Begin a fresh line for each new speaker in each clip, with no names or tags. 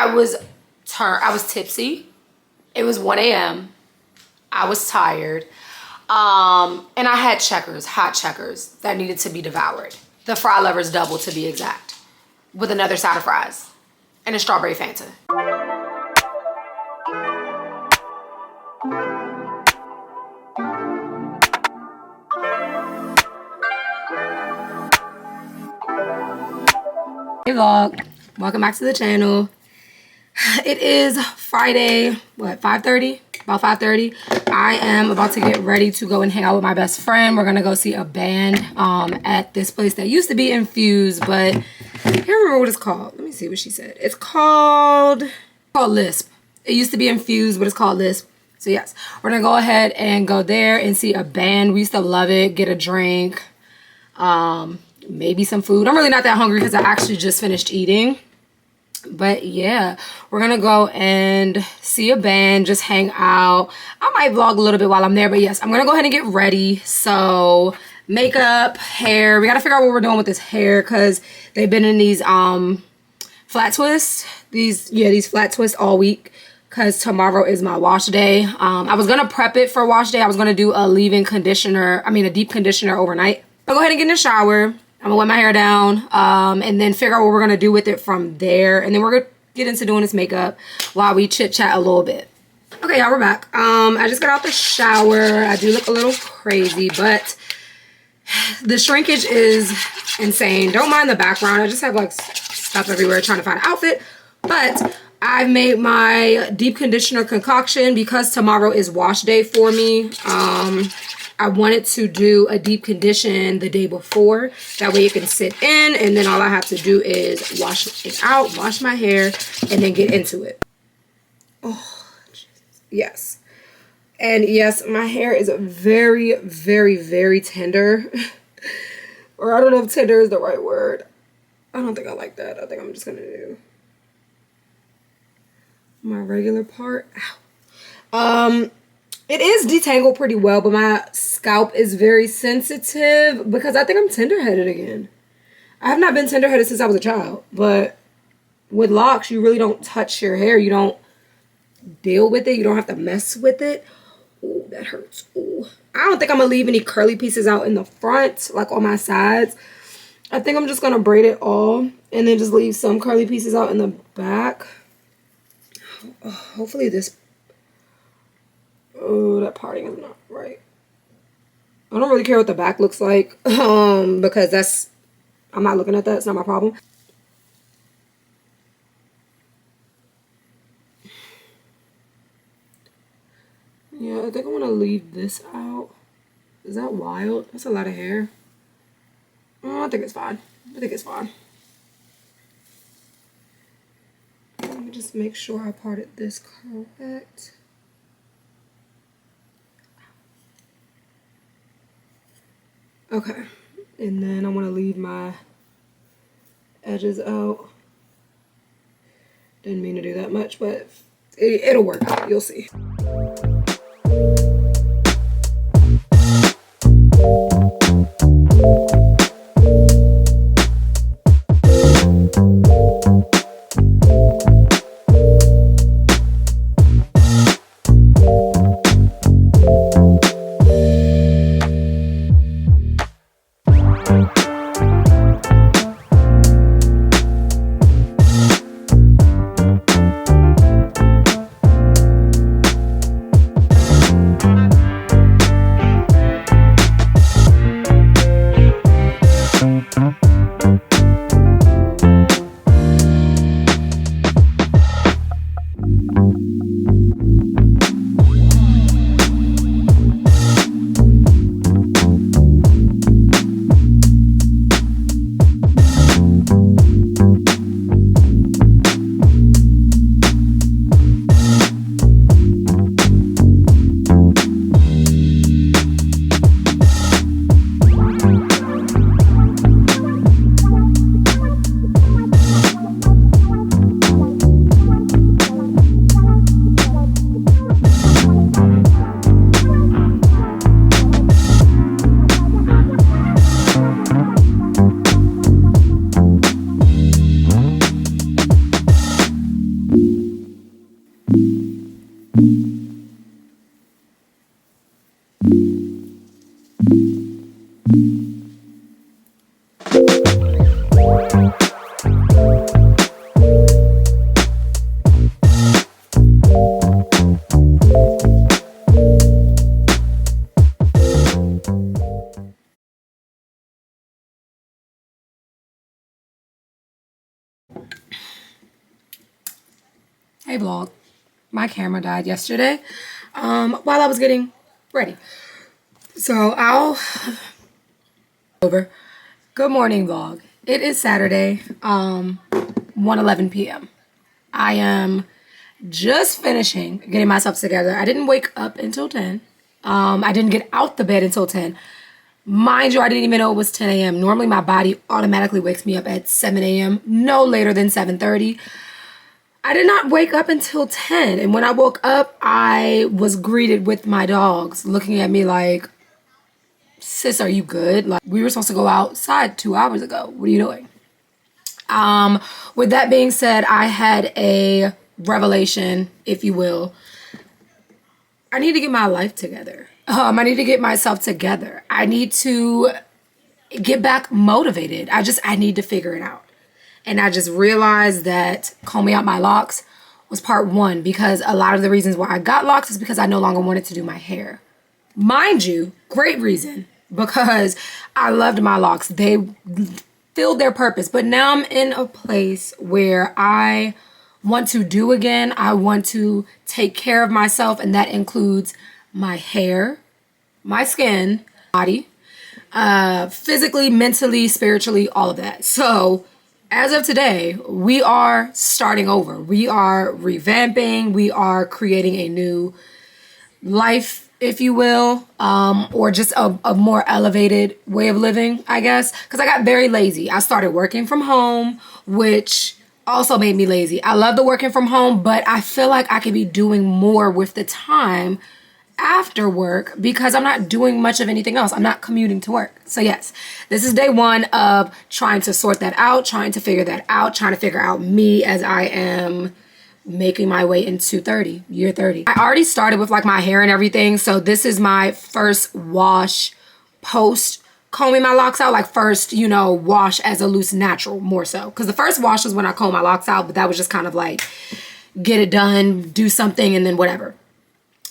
I was tipsy. It was 1 a.m. I was tired. And I had checkers, hot checkers, that needed to be devoured. The fry lovers double, to be exact, with another side of fries and a strawberry Fanta. Hey vlog, welcome back to the channel. It is Friday, what, 5:30? About 5:30. I am about to get ready to go and hang out with my best friend. We're gonna go see a band at this place that used to be Infused, but I can't remember what it's called. Let me see what she said. It's called Lisp. It used to be Infused, but it's called Lisp. So yes, we're gonna go ahead and go there and see a band. We used to love it, get a drink, maybe some food. I'm really not that hungry because I actually just finished eating. But yeah, we're gonna go and see a band, just hang out. I might vlog a little bit while I'm there, but yes, I'm gonna go ahead and get ready. So makeup, hair, we gotta figure out what we're doing with this hair because they've been in these flat twists, these flat twists all week because tomorrow is my wash day. I was gonna prep it for wash day. I was gonna do a leave-in conditioner, a deep conditioner overnight. I'll go ahead and get in the shower. I'm gonna wet my hair down and then figure out what we're gonna do with it from there. And then we're gonna get into doing this makeup while we chit chat a little bit. Okay, y'all, we're back. I just got out the shower. I do look a little crazy, but the shrinkage is insane. Don't mind the background. I just have like stuff everywhere trying to find an outfit. But I've made my deep conditioner concoction because tomorrow is wash day for me. I wanted to do a deep condition the day before. That way it can sit in and then all I have to do is wash it out, wash my hair, and then get into it. Oh, Jesus. Yes. And yes, my hair is very, very, very tender. Or I don't know if tender is the right word. I don't think I like that. I think I'm just going to do my regular part. Ow. It is detangled pretty well, but my scalp is very sensitive because I think I'm tender-headed again. I have not been tender-headed since I was a child, but with locks, you really don't touch your hair. You don't deal with it. You don't have to mess with it. Ooh, that hurts. Ooh. I don't think I'm going to leave any curly pieces out in the front, like on my sides. I think I'm just going to braid it all and then just leave some curly pieces out in the back. Oh, hopefully this... Oh, that parting is not right. I don't really care what the back looks like because I'm not looking at that. It's not my problem. Yeah, I think I want to leave this out. Is that wild? That's a lot of hair. Oh, I think it's fine. I think it's fine. Let me just make sure I parted this correct. Okay, and then I want to leave my edges out. Didn't mean to do that much, but it'll work out. You'll see. Hey vlog. My camera died yesterday while I was getting ready. So over. Good morning vlog. It is Saturday, 1:11 p.m. I am just finishing getting myself together. I didn't wake up until 10. I didn't get out the bed until 10. Mind you, I didn't even know it was 10 a.m. Normally my body automatically wakes me up at 7 a.m. no later than 7:30. I did not wake up until 10. And when I woke up, I was greeted with my dogs looking at me like, sis, are you good? Like, we were supposed to go outside 2 hours ago. What are you doing? With that being said, I had a revelation, if you will. I need to get my life together. I need to get myself together. I need to get back motivated. I need to figure it out. And I just realized that combing out my locks was part one, because a lot of the reasons why I got locks is because I no longer wanted to do my hair. Mind you, great reason, because I loved my locks. They filled their purpose. But now I'm in a place where I want to do again. I want to take care of myself, and that includes my hair, my skin, body, physically, mentally, spiritually, all of that. So as of today, we are starting over. We are revamping. We are creating a new life, if you will, or just a more elevated way of living, I guess. Because I got very lazy. I started working from home, which also made me lazy. I love the working from home, but I feel like I could be doing more with the time after work because I'm not doing much of anything else. I'm not commuting to work. So yes, this is day one of trying to sort that out, trying to figure that out, trying to figure out me as I am making my way into year 30. I already started with like my hair and everything. So this is my first wash post combing my locks out, like first, you know, wash as a loose natural more so. Because the first wash was when I combed my locks out, but that was just kind of like get it done, do something, and then whatever.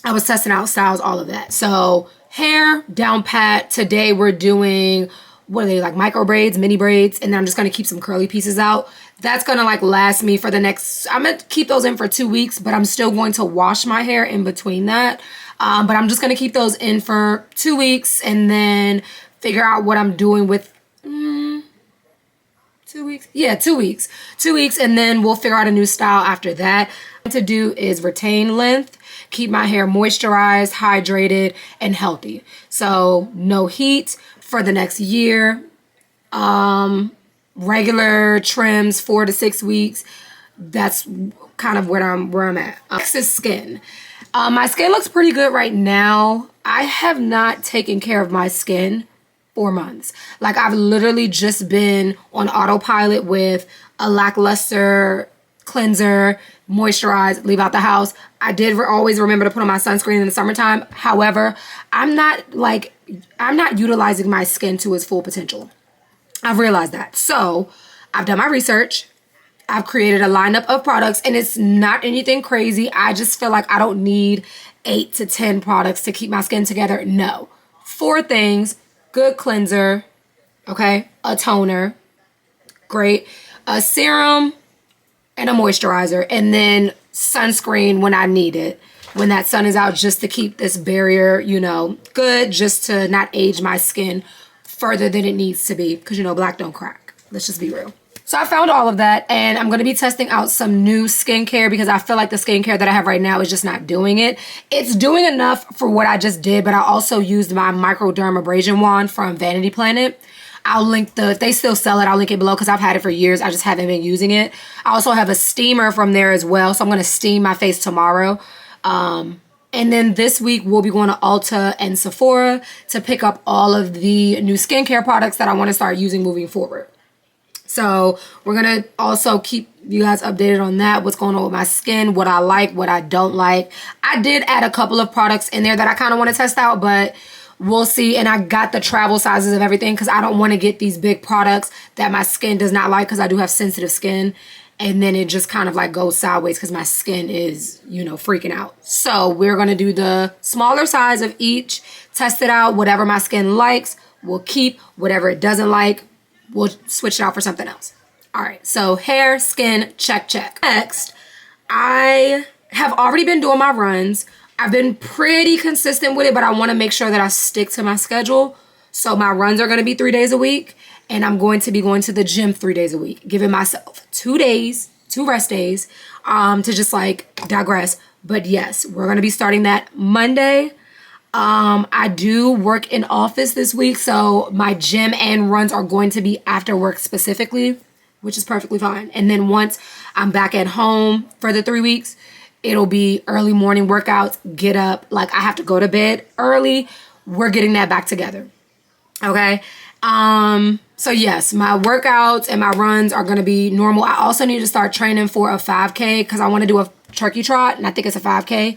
I was testing out styles, all of that. So hair down pat. Today we're doing, what are they, like micro braids, mini braids, and then I'm just gonna keep some curly pieces out. That's gonna like last me for the next, I'm gonna keep those in for 2 weeks, but I'm still going to wash my hair in between that. But I'm just gonna keep those in for 2 weeks and then figure out what I'm doing with 2 weeks. Yeah, 2 weeks. 2 weeks, and then we'll figure out a new style after that. What to do is retain length, keep my hair moisturized, hydrated, and healthy. So no heat for the next year. Regular trims 4 to 6 weeks. That's kind of where I'm at. Next is skin. My skin looks pretty good right now. I have not taken care of my skin 4 months. Like I've literally just been on autopilot with a lackluster cleanser, moisturize, leave out the house. I did always remember to put on my sunscreen in the summertime. However, I'm not utilizing my skin to its full potential. I've realized that. So I've done my research. I've created a lineup of products, and it's not anything crazy. I just feel like I don't need 8 to 10 products to keep my skin together. No. 4 things: good cleanser, okay, a toner, great, a serum, and a moisturizer, and then sunscreen when I need it, when that sun is out, just to keep this barrier, you know, good, just to not age my skin further than it needs to be, because, you know, black don't crack. Let's just be real. So I found all of that, and I'm going to be testing out some new skincare because I feel like the skincare that I have right now is just not doing it. It's doing enough for what I just did, but I also used my microdermabrasion wand from Vanity Planet. I'll link if they still sell it, I'll link it below because I've had it for years. I just haven't been using it. I also have a steamer from there as well. So I'm going to steam my face tomorrow. And then this week we'll be going to Ulta and Sephora to pick up all of the new skincare products that I want to start using moving forward. So we're going to also keep you guys updated on that, what's going on with my skin, what I like, what I don't like. I did add a couple of products in there that I kind of want to test out, but we'll see. And I got the travel sizes of everything because I don't want to get these big products that my skin does not like, because I do have sensitive skin. And then it just kind of like goes sideways because my skin is, you know, freaking out. So we're going to do the smaller size of each, test it out. Whatever my skin likes, we'll keep. Whatever it doesn't like, we'll switch it out for something else. All right, so hair, skin, check, check. Next, I have already been doing my runs. I've been pretty consistent with it, but I want to make sure that I stick to my schedule. So my runs are going to be 3 days a week, and I'm going to be going to the gym 3 days a week, giving myself 2 days, 2 rest days, to just like digress. But yes, we're going to be starting that Monday. I do work in office this week, so my gym and runs are going to be after work specifically, which is perfectly fine. And then once I'm back at home for the 3 weeks, it'll be early morning workouts, get up, like I have to go to bed early. We're getting that back together. Okay. So yes, my workouts and my runs are going to be normal. I also need to start training for a 5K because I want to do a turkey trot, and I think it's a 5K,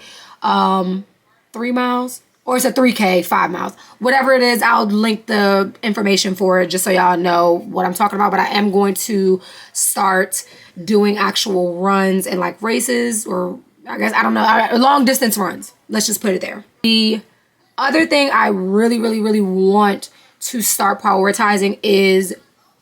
3 miles, or it's a 3K, 5 miles, whatever it is. I'll link the information for it just so y'all know what I'm talking about. But I am going to start doing actual runs and like races, or I guess, I don't know, long distance runs. Let's just put it there. The other thing I really, really, really want to start prioritizing is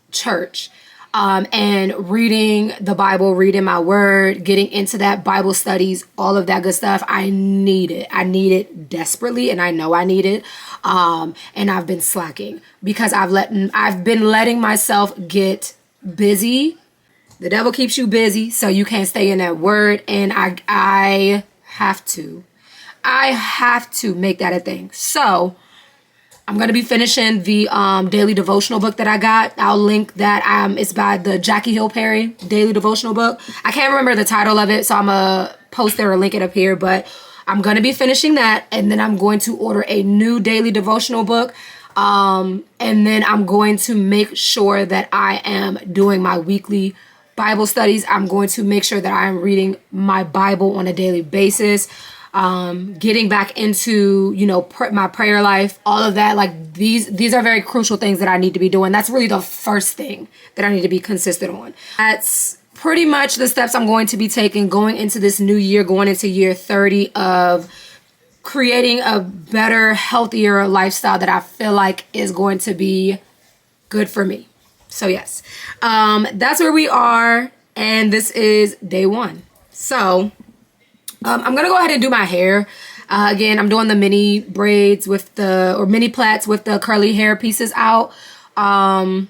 church, and reading the Bible, reading my word, getting into that Bible studies, all of that good stuff. I need it. I need it desperately, and I know I need it. And I've been slacking because I've been letting myself get busy. The devil keeps you busy, so you can't stay in that word, and I have to make that a thing. So I'm going to be finishing the daily devotional book that I got. I'll link that. It's by the Jackie Hill Perry daily devotional book. I can't remember the title of it, so I'm going to post it or link it up here. But I'm going to be finishing that, and then I'm going to order a new daily devotional book. And then I'm going to make sure that I am doing my weekly Bible studies. I'm going to make sure that I am reading my Bible on a daily basis. Getting back into, my prayer life, all of that. Like these are very crucial things that I need to be doing. That's really the first thing that I need to be consistent on. That's pretty much the steps I'm going to be taking going into this new year, going into year 30 of creating a better, healthier lifestyle that I feel like is going to be good for me. So yes, that's where we are. And this is day 1. So I'm going to go ahead and do my hair. Again, I'm doing the mini braids or mini plaits with the curly hair pieces out. And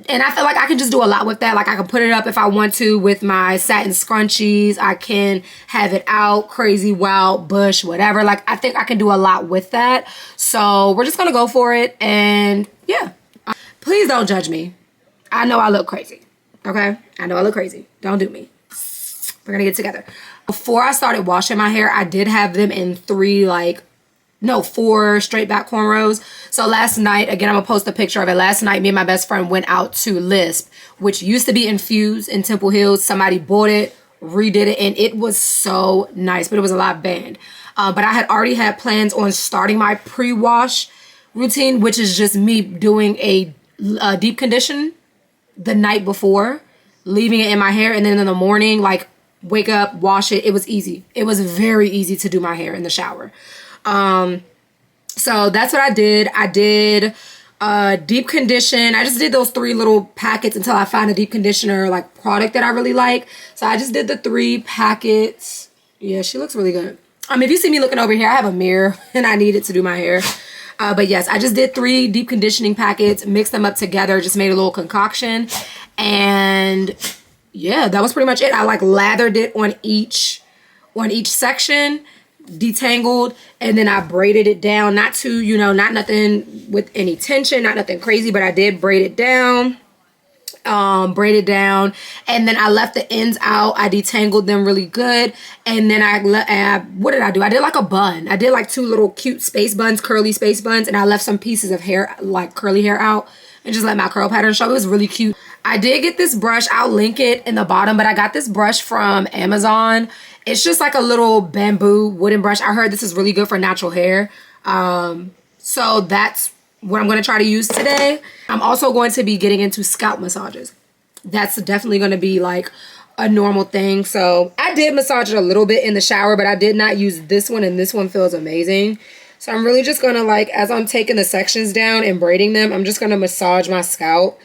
I feel like I can just do a lot with that. Like I can put it up if I want to with my satin scrunchies. I can have it out, crazy, wild, bush, whatever. Like I think I can do a lot with that. So we're just going to go for it. And yeah, please don't judge me. I know I look crazy. Okay? I know I look crazy. Don't do me. We're going to get together. Before I started washing my hair, I did have them in 4 straight back cornrows. So last night, again, I'm going to post a picture of it. Last night, me and my best friend went out to Lisp, which used to be Infused in Temple Hills. Somebody bought it, redid it, and it was so nice, but it was a lot banned. But I had already had plans on starting my pre-wash routine, which is just me doing a deep condition the night before, leaving it in my hair, and then in the morning, like, wake up, wash it. It was easy. It was very easy to do my hair in the shower. So that's what I did. I did deep condition. I just did those 3 little packets until I found a deep conditioner like product that I really like. So I just did the 3 packets. Yeah, she looks really good. If you see me looking over here, I have a mirror and I need it to do my hair. But yes, I just did 3 deep conditioning packets, mixed them up together, just made a little concoction, and yeah, that was pretty much it. I like lathered it on each section, detangled, and then I braided it down. Not too, not nothing with any tension, not nothing crazy, but I did braid it down. And then I left the ends out. I detangled them really good, and then what did I do? I did like a bun. I did like 2 little cute space buns, curly space buns, and I left some pieces of hair, like curly hair out, and just let my curl pattern show. It was really cute. I did get this brush. I'll link it in the bottom, but I got this brush from Amazon. It's just like a little bamboo wooden brush. I heard this is really good for natural hair. So that's what I'm going to try to use today. I'm also going to be getting into scalp massages. That's definitely going to be like a normal thing. So I did massage it a little bit in the shower, but I did not use this one, and this one feels amazing. So I'm really just going to, like, as I'm taking the sections down and braiding them, I'm just going to massage my scalp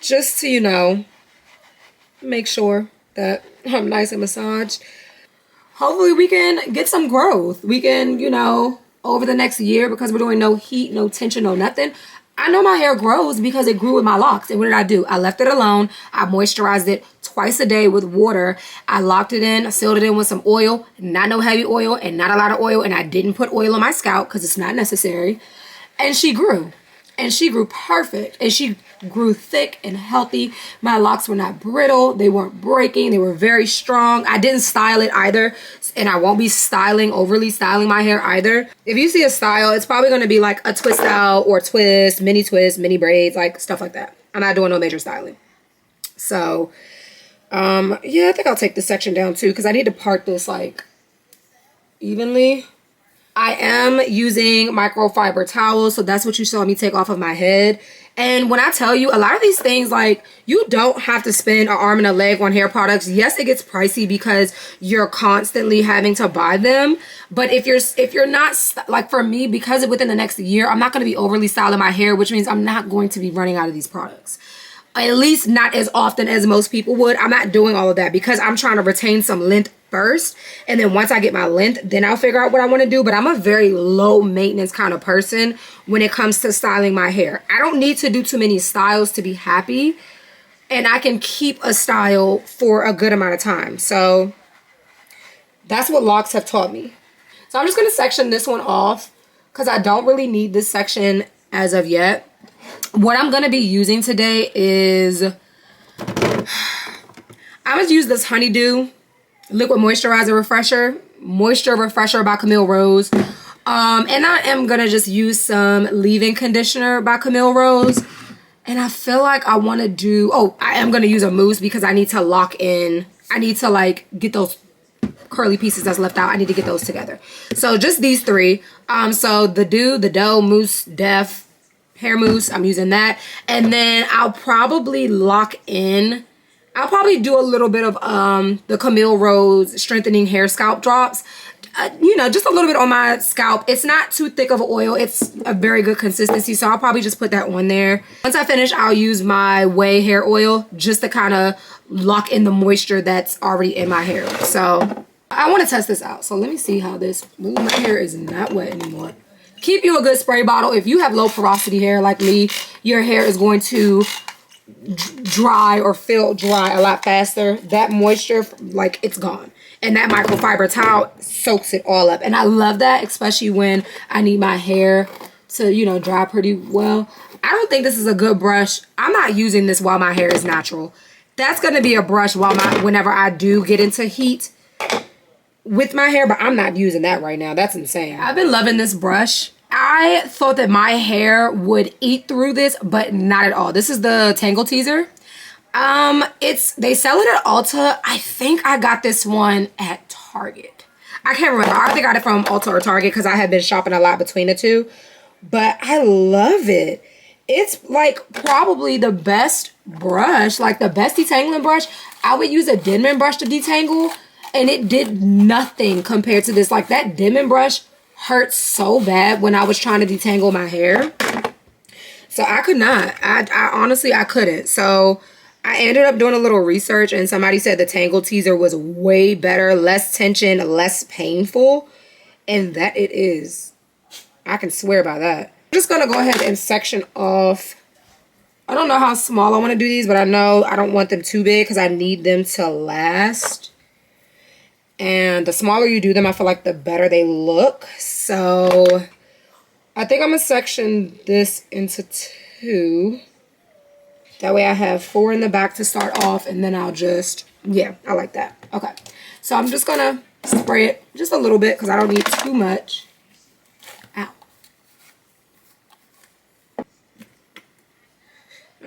just to, make sure that I'm nice and massaged. Hopefully we can get some growth. We can, you know, over the next year, because we're doing no heat, no tension, no nothing. I know my hair grows because it grew with my locks. And what did I do? I left it alone. I moisturized it twice a day with water. I locked it in. I sealed it in with some oil, not no heavy oil and not a lot of oil. And I didn't put oil on my scalp because it's not necessary. And she grew. And she grew perfect. And she grew thick and healthy. My locks were not brittle. They weren't breaking. They were very strong. I didn't style it either. And I won't be overly styling my hair either. If you see a style, it's probably going to be like a twist out or twist, mini braids, like stuff like that. I'm not doing no major styling. So, yeah, I think I'll take this section down too, because I need to part this like evenly. I am using microfiber towels, so that's what you saw me take off of my head. And when I tell you, a lot of these things, like, you don't have to spend an arm and a leg on hair products. Yes, it gets pricey because you're constantly having to buy them. But if you're not, like for me, because within the next year, I'm not going to be overly styling my hair, which means I'm not going to be running out of these products. At least not as often as most people would. I'm not doing all of that because I'm trying to retain some length first. And then once I get my length, then I'll figure out what I want to do. But I'm a very low maintenance kind of person when it comes to styling my hair. I don't need to do too many styles to be happy. And I can keep a style for a good amount of time. So that's what locks have taught me. So I'm just going to section this one off because I don't really need this section as of yet. What I'm going to be using today is, I'm going to use this Honeydew Liquid Moisturizer Refresher. Moisture Refresher by Camille Rose. And I am going to just use some leave-in conditioner by Camille Rose. And I feel like I want to do, I am going to use a mousse because I need to lock in. I need to like get those curly pieces that's left out. I need to get those together. So just these three. So the Doe Mousse Def hair mousse, I'm using that. And then I'll probably lock in, I'll probably do a little bit of the Camille Rose Strengthening Hair Scalp Drops. You know, just a little bit on my scalp. It's not too thick of an oil. It's a very good consistency, so I'll probably just put that on there. Once I finish, I'll use my Way hair oil just to kind of lock in the moisture that's already in my hair. So I want to test this out. So let me see how this, ooh, my hair is not wet anymore. Keep you a good spray bottle. If you have low porosity hair like me, your hair is going to dry or feel dry a lot faster. That moisture, like, it's gone. And that microfiber towel soaks it all up. And I love that, especially when I need my hair to, you know, dry pretty well. I don't think this is a good brush. I'm not using this while my hair is natural. That's going to be a brush whenever I do get into heat with my hair, but I'm not using that right now. That's insane. I've been loving this brush. I thought that my hair would eat through this, but not at all. This is the Tangle Teaser. They sell it at Ulta. I think I got this one at Target. I can't remember. I either got it from Ulta or Target because I have been shopping a lot between the two. But I love it. It's like probably the best brush, like the best detangling brush. I would use a Denman brush to detangle, and it did nothing compared to this. Like, that Denman brush hurt so bad when I was trying to detangle my hair. So I could not. I honestly, I couldn't. So I ended up doing a little research, and somebody said the Tangle Teaser was way better, less tension, less painful. And that it is. I can swear by that. I'm just going to go ahead and section off. I don't know how small I want to do these, but I know I don't want them too big because I need them to last. And the smaller you do them, I feel like the better they look. So I think I'm going to section this into 2. That way I have 4 in the back to start off. And then I'll just, yeah, I like that. Okay. So I'm just going to spray it just a little bit because I don't need too much. Ow.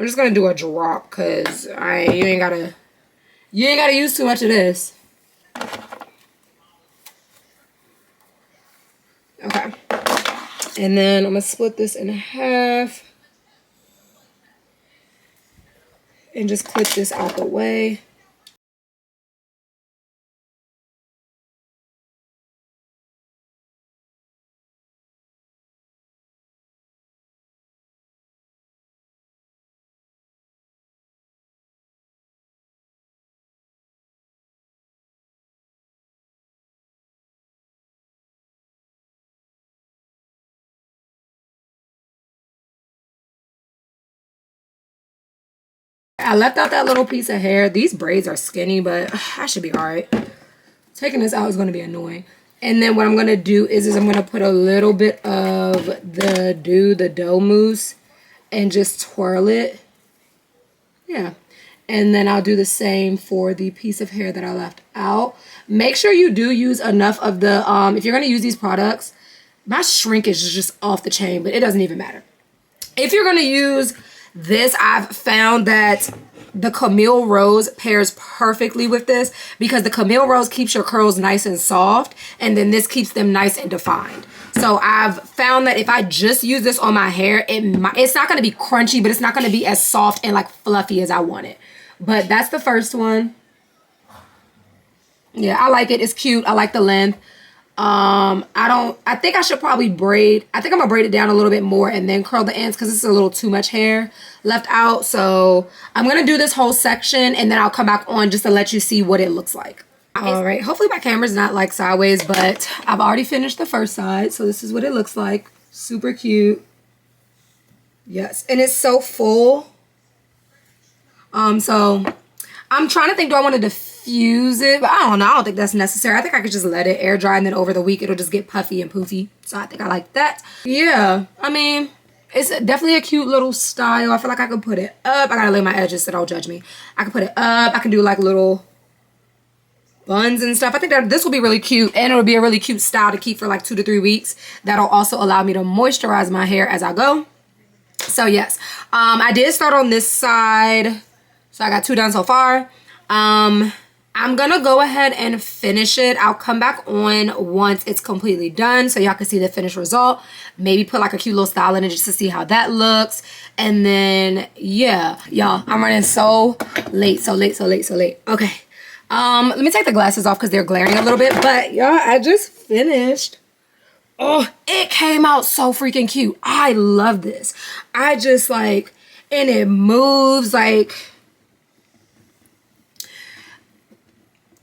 I'm just going to do a drop because you ain't got to use too much of this. Okay, and then I'm going to split this in half and just clip this out the way. I left out that little piece of hair. These braids are skinny, but I should be all right. Taking this out is going to be annoying. And then what I'm going to do is I'm going to put a little bit of the dough mousse and just twirl it. Yeah. And then I'll do the same for the piece of hair that I left out. Make sure you do use enough of the, if you're going to use these products, my shrinkage is just off the chain, but it doesn't even matter. If you're going to use this, I've found that the Camille Rose pairs perfectly with this because the Camille Rose keeps your curls nice and soft, and then this keeps them nice and defined. So I've found that if I just use this on my hair, it's not going to be crunchy, but it's not going to be as soft and like fluffy as I want it. But that's the first one. Yeah, I like it. It's cute. I like the length. I think I should probably braid. I think I'm gonna braid it down a little bit more and then curl the ends because this is a little too much hair left out. So I'm gonna do this whole section and then I'll come back on just to let you see what it looks like. All right, hopefully my camera's not like sideways, but I've already finished the first side. So this is what it looks like. Super cute. Yes, and it's so full. So I'm trying to think, do I want to diffuse it? But I don't know. I don't think that's necessary. I think I could just let it air dry and then over the week it'll just get puffy and poofy. So I think I like that. Yeah, I mean, it's definitely a cute little style. I feel like I could put it up. I gotta lay my edges so don't judge me. I can put it up. I can do like little buns and stuff. I think that this will be really cute and it'll be a really cute style to keep for like 2 to 3 weeks. That'll also allow me to moisturize my hair as I go. So yes, I did start on this side. So I got 2 done so far. I'm gonna go ahead and finish it. I'll come back on once it's completely done so y'all can see the finished result. Maybe put like a cute little style in it just to see how that looks. And then yeah, y'all, I'm running so late. Okay. Let me take the glasses off because they're glaring a little bit. But y'all, I just finished. Oh, it came out so freaking cute. I love this. I just like, and it moves like,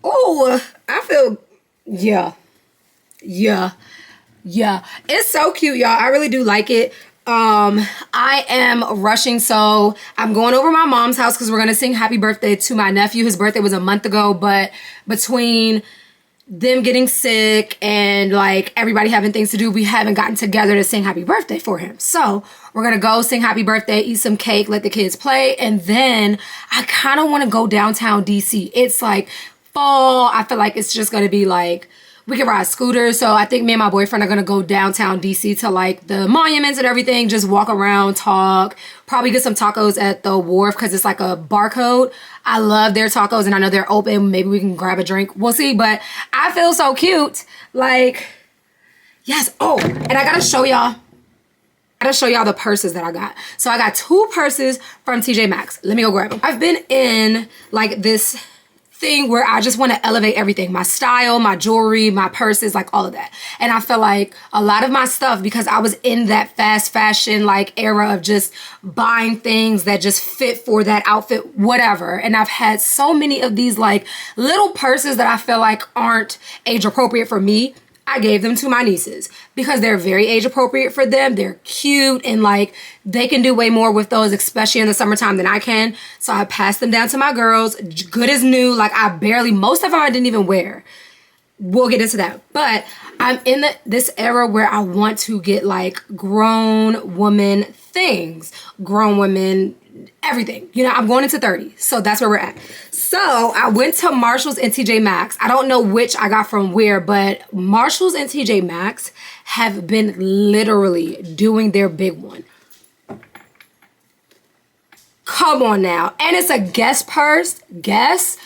oh, I feel, yeah. It's so cute, y'all. I really do like it. I am rushing, so I'm going over my mom's house because we're going to sing happy birthday to my nephew. His birthday was a month ago, but between them getting sick and like everybody having things to do, we haven't gotten together to sing happy birthday for him. So we're gonna go sing happy birthday, eat some cake, let the kids play, and then I kind of want to go downtown DC. It's like fall. I feel like it's just gonna be like we can ride scooters. So I think me and my boyfriend are gonna go downtown DC to like the monuments and everything, just walk around, talk, probably get some tacos at the wharf because it's like a barcode. I love their tacos and I know they're open. Maybe we can grab a drink. We'll see. But I feel so cute. Like, yes. Oh, and I gotta show y'all. The purses that I got. So I got 2 purses from TJ Maxx. Let me go grab them. I've been in like this thing where I just want to elevate everything, my style, my jewelry, my purses, like all of that. And I feel like a lot of my stuff, because I was in that fast fashion like era of just buying things that just fit for that outfit, whatever. And I've had so many of these like little purses that I feel like aren't age appropriate for me. I gave them to my nieces because they're very age appropriate for them. They're cute and like they can do way more with those, especially in the summertime, than I can. So I passed them down to my girls, good as new. Like most of them I didn't even wear. We'll get into that. But I'm in this era where I want to get like grown woman things, grown women, everything. You know, I'm going into 30. So that's where we're at. So I went to Marshall's and TJ Maxx. I don't know which I got from where, but Marshall's and TJ Maxx have been literally doing their big one. Come on now. And it's a Guess purse. Guess.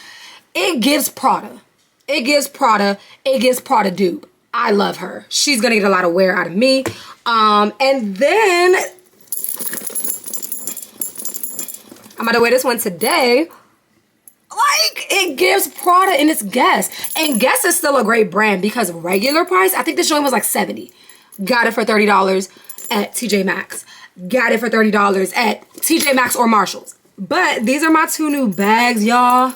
It gives Prada. It gives Prada dupe. I love her. She's going to get a lot of wear out of me. And then I'm going to wear this one today. Like, it gives Prada and it's Guess. And Guess is still a great brand because regular price, I think this joint was like $70. Got it for $30 at TJ Maxx. Got it for $30 at TJ Maxx or Marshall's. But these are my 2 new bags, y'all.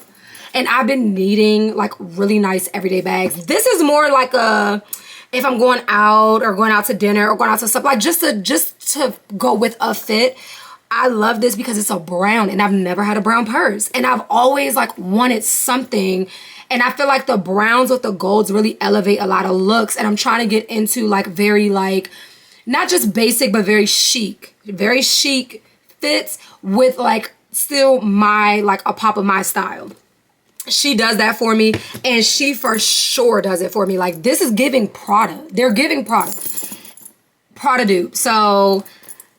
And I've been needing like really nice everyday bags. This is more like a, if I'm going out or going out to dinner or going out to stuff, like just to go with a fit. I love this because it's a brown and I've never had a brown purse. And I've always like wanted something. And I feel like the browns with the golds really elevate a lot of looks. And I'm trying to get into like very like, not just basic, but very chic fits with like still my, like a pop of my style. She does that for me, and she for sure does it for me. Like, this is giving Prada. They're giving Prada dupe. So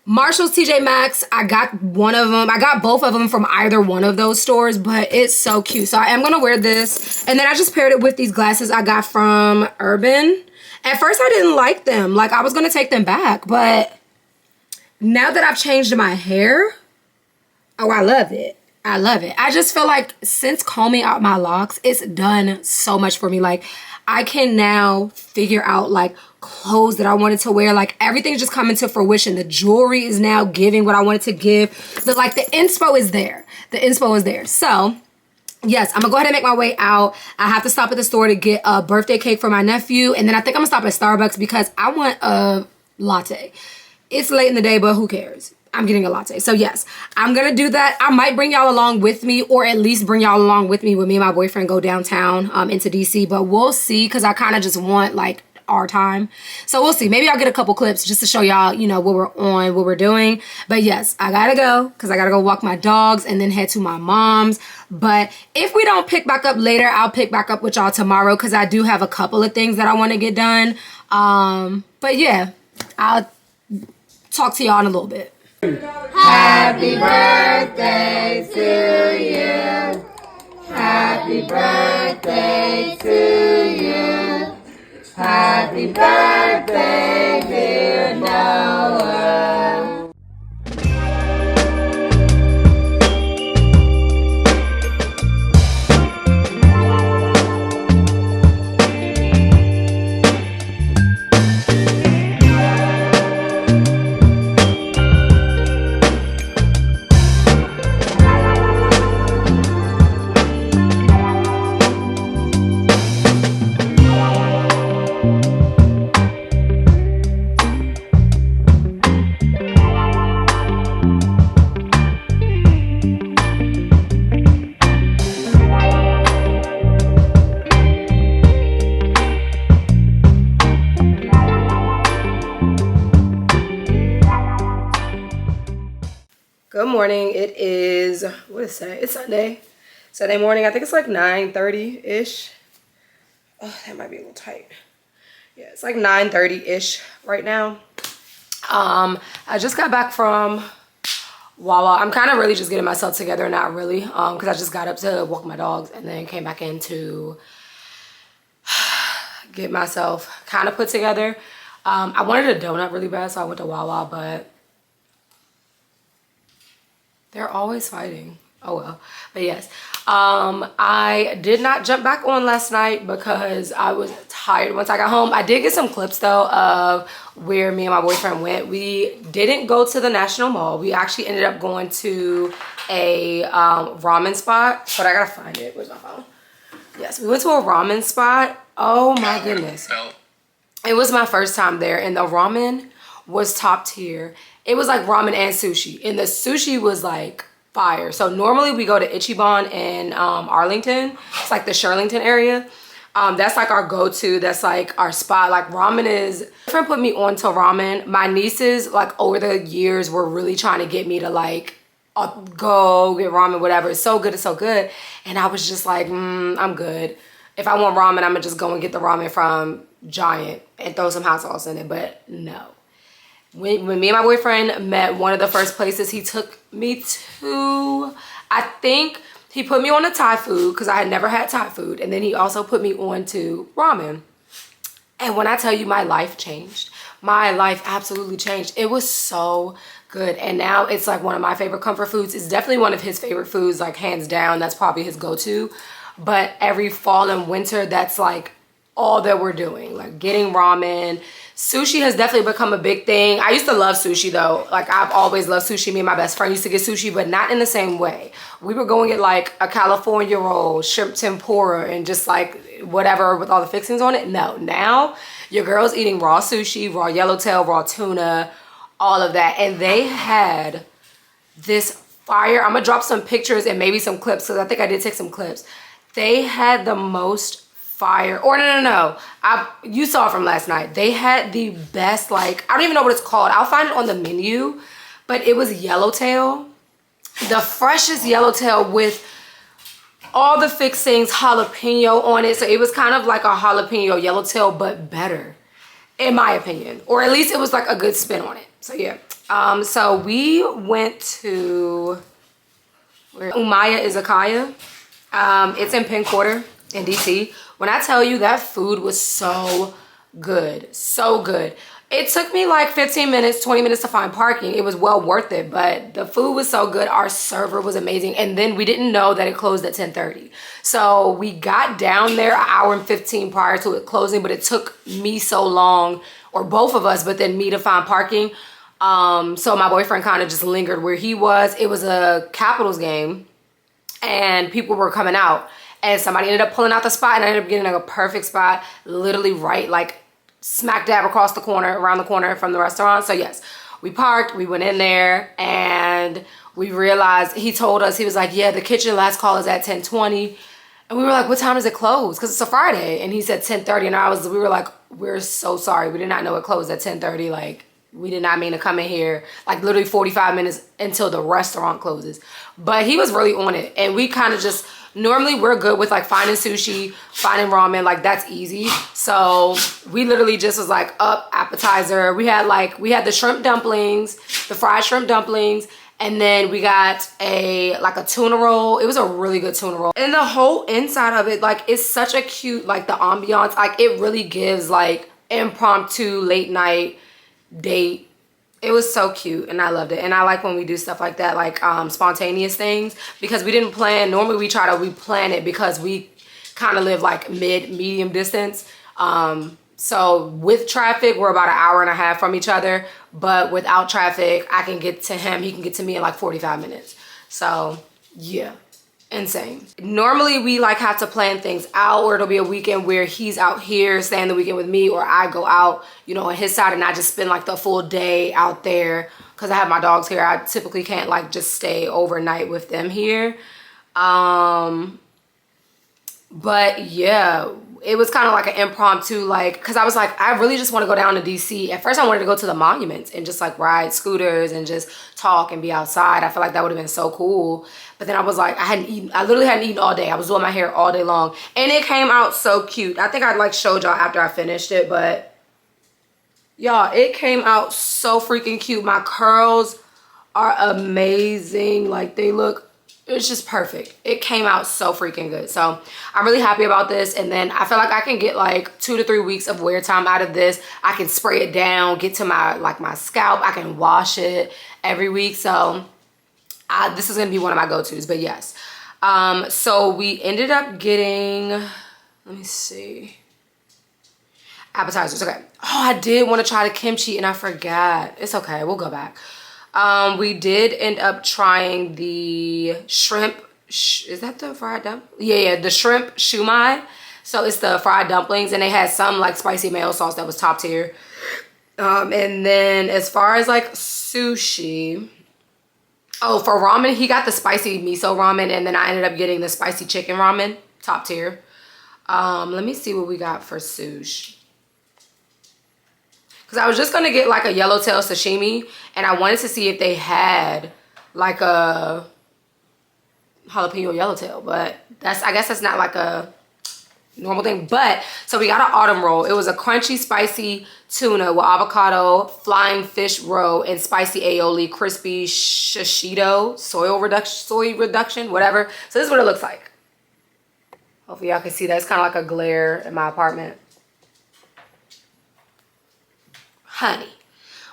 Marshall's, TJ Maxx, I got one of them. I got both of them from either one of those stores, but it's so cute. So I am gonna wear this. And then I just paired it with these glasses I got from Urban. At first I didn't like them. Like, I was gonna take them back, but now that I've changed my hair, oh, I love it. I love it. I just feel like since combing out my locks, it's done so much for me. Like, I can now figure out like clothes that I wanted to wear. Like, everything's just coming to fruition. The jewelry is now giving what I wanted to give. But like, the inspo is there. The inspo is there. So yes, I'm gonna go ahead and make my way out. I have to stop at the store to get a birthday cake for my nephew. And then I think I'm gonna stop at Starbucks because I want a latte. It's late in the day, but who cares? I'm getting a latte. So yes, I'm gonna do that. I might bring y'all along with me, or at least bring y'all along with me when me and my boyfriend go downtown into DC, but we'll see, because I kind of just want like our time. So we'll see. Maybe I'll get a couple clips just to show y'all, you know, what we're on, what we're doing. But yes, I gotta go because I gotta go walk my dogs and then head to my mom's. But if we don't pick back up later, I'll pick back up with y'all tomorrow because I do have a couple of things that I want to get done. But yeah, I'll talk to y'all in a little bit. Happy birthday to you. Happy birthday to you. Happy birthday, dear Noah. Good morning. It is, what is today? It's Sunday. Sunday morning. I think it's like 9:30-ish. Oh, that might be a little tight. Yeah, it's like 9:30-ish right now. I just got back from Wawa. I'm kind of really just getting myself together, not really, because I just got up to walk my dogs and then came back in to get myself kind of put together. I wanted a donut really bad, so I went to Wawa, but they're always fighting. Oh well. But yes, I did not jump back on last night because I was tired once I got home. I did get some clips though of where me and my boyfriend went. We didn't go to the National Mall. We actually ended up going to a ramen spot, but I gotta find it. Where's my phone? Yes, we went to a ramen spot. Oh my goodness. It was my first time there, and the ramen was top tier. It was like ramen and sushi, and the sushi was like fire. So normally we go to Ichiban in Arlington. It's like the Shirlington area. That's like our go-to. That's like our spot. Like, ramen is, my friend put me on to ramen. My nieces, like, over the years were really trying to get me to like go get ramen, whatever. It's so good, it's so good. And I was just like, I'm good. If I want ramen, I'm gonna just go and get the ramen from Giant and throw some hot sauce in it. But no. When me and my boyfriend met, one of the first places he took me to, I think he put me on to Thai food because I had never had Thai food. And then he also put me on to ramen. And when I tell you, my life changed. My life absolutely changed. It was so good. And now it's like one of my favorite comfort foods. It's definitely one of his favorite foods, like hands down. That's probably his go-to. But every fall and winter, that's like all that we're doing, like getting ramen. Sushi has definitely become a big thing. I used to love sushi though. Like, I've always loved sushi. Me and my best friend used to get sushi, but not in the same way. We were going to get like a California roll, shrimp tempura, and just like whatever with all the fixings on it. No, now your girl's eating raw sushi, raw yellowtail, raw tuna, all of that. And they had this fire. I'm gonna drop some pictures and maybe some clips because I think I did take some clips. They had the most fire, or no, you saw it from last night. They had the best, like, I don't even know what it's called. I'll find it on the menu, but it was yellowtail. The freshest yellowtail with all the fixings, jalapeno on it. So it was kind of like a jalapeno yellowtail, but better, in my opinion. Or at least it was like a good spin on it. So yeah. So we went to Umaya Izakaya. It's in Penn Quarter in DC. When I tell you that food was so good, so good. It took me like 15 minutes, 20 minutes to find parking. It was well worth it, but the food was so good. Our server was amazing. And then we didn't know that it closed at 10:30. So we got down there an hour and 15 prior to it closing, but it took me so long, or both of us, but then me to find parking. So my boyfriend kind of just lingered where he was. It was a Capitals game and people were coming out. And somebody ended up pulling out the spot, and I ended up getting like a perfect spot, literally right like smack dab across the corner, around the corner from the restaurant. So yes, we parked, we went in there, and we realized, he told us, he was like, yeah, the kitchen last call is at 10:20. And we were like, what time does it close? Because it's a Friday. And he said 10:30, and we were like, we're so sorry. We did not know it closed at 10:30. Like, we did not mean to come in here like literally 45 minutes until the restaurant closes. But he was really on it. And we kind of just, normally we're good with like finding sushi, finding ramen, like that's easy. So we literally just was like up appetizer. We had the shrimp dumplings, the fried shrimp dumplings. And then we got like a tuna roll. It was a really good tuna roll. And the whole inside of it, like, it's such a cute, like the ambiance, like it really gives like impromptu late night date. It was so cute and I loved it. And I like when we do stuff like that, like spontaneous things, because we didn't plan. Normally we plan it because we kind of live like medium distance. So with traffic, we're about an hour and a half from each other, but without traffic, I can get to him, he can get to me in like 45 minutes. So yeah, insane. Normally we like have to plan things out, or it'll be a weekend where he's out here staying the weekend with me, or I go out, you know, on his side, and I just spend like the full day out there because I have my dogs here. I typically can't like just stay overnight with them here. But yeah, it was kind of like an impromptu, like, because I was like, I really just want to go down to DC. At first I wanted to go to the monuments and just like ride scooters and just talk and be outside. I feel like that would have been so cool. But then I was like, I literally hadn't eaten all day. I was doing my hair all day long, and it came out so cute. I think I like showed y'all after I finished it, but y'all, it came out so freaking cute. My curls are amazing. Like, they look, it's just perfect. It came out so freaking good. So I'm really happy about this. And then I feel like I can get like 2 to 3 weeks of wear time out of this. I can spray it down, get to my scalp. I can wash it every week. So this is gonna be one of my go-tos. But yes, so we ended up getting, let me see, appetizers. Okay. Oh, I did want to try the kimchi and I forgot. It's okay, we'll go back. We did end up trying the shrimp, is that the fried dumpling? Yeah, the shrimp shumai. So it's the fried dumplings, and they had some like spicy mayo sauce that was top tier. And then as far as like sushi, oh, for ramen, he got the spicy miso ramen, and then I ended up getting the spicy chicken ramen, top tier. Let me see what we got for sushi. Because I was just going to get like a yellowtail sashimi, and I wanted to see if they had like a jalapeno yellowtail, but I guess that's not like a normal thing. But so we got an autumn roll. It was a crunchy spicy tuna with avocado, flying fish roe, and spicy aioli, crispy shishito, soy reduction, whatever. So this is what it looks like. Hopefully y'all can see that. It's kind of like a glare in my apartment. Honey,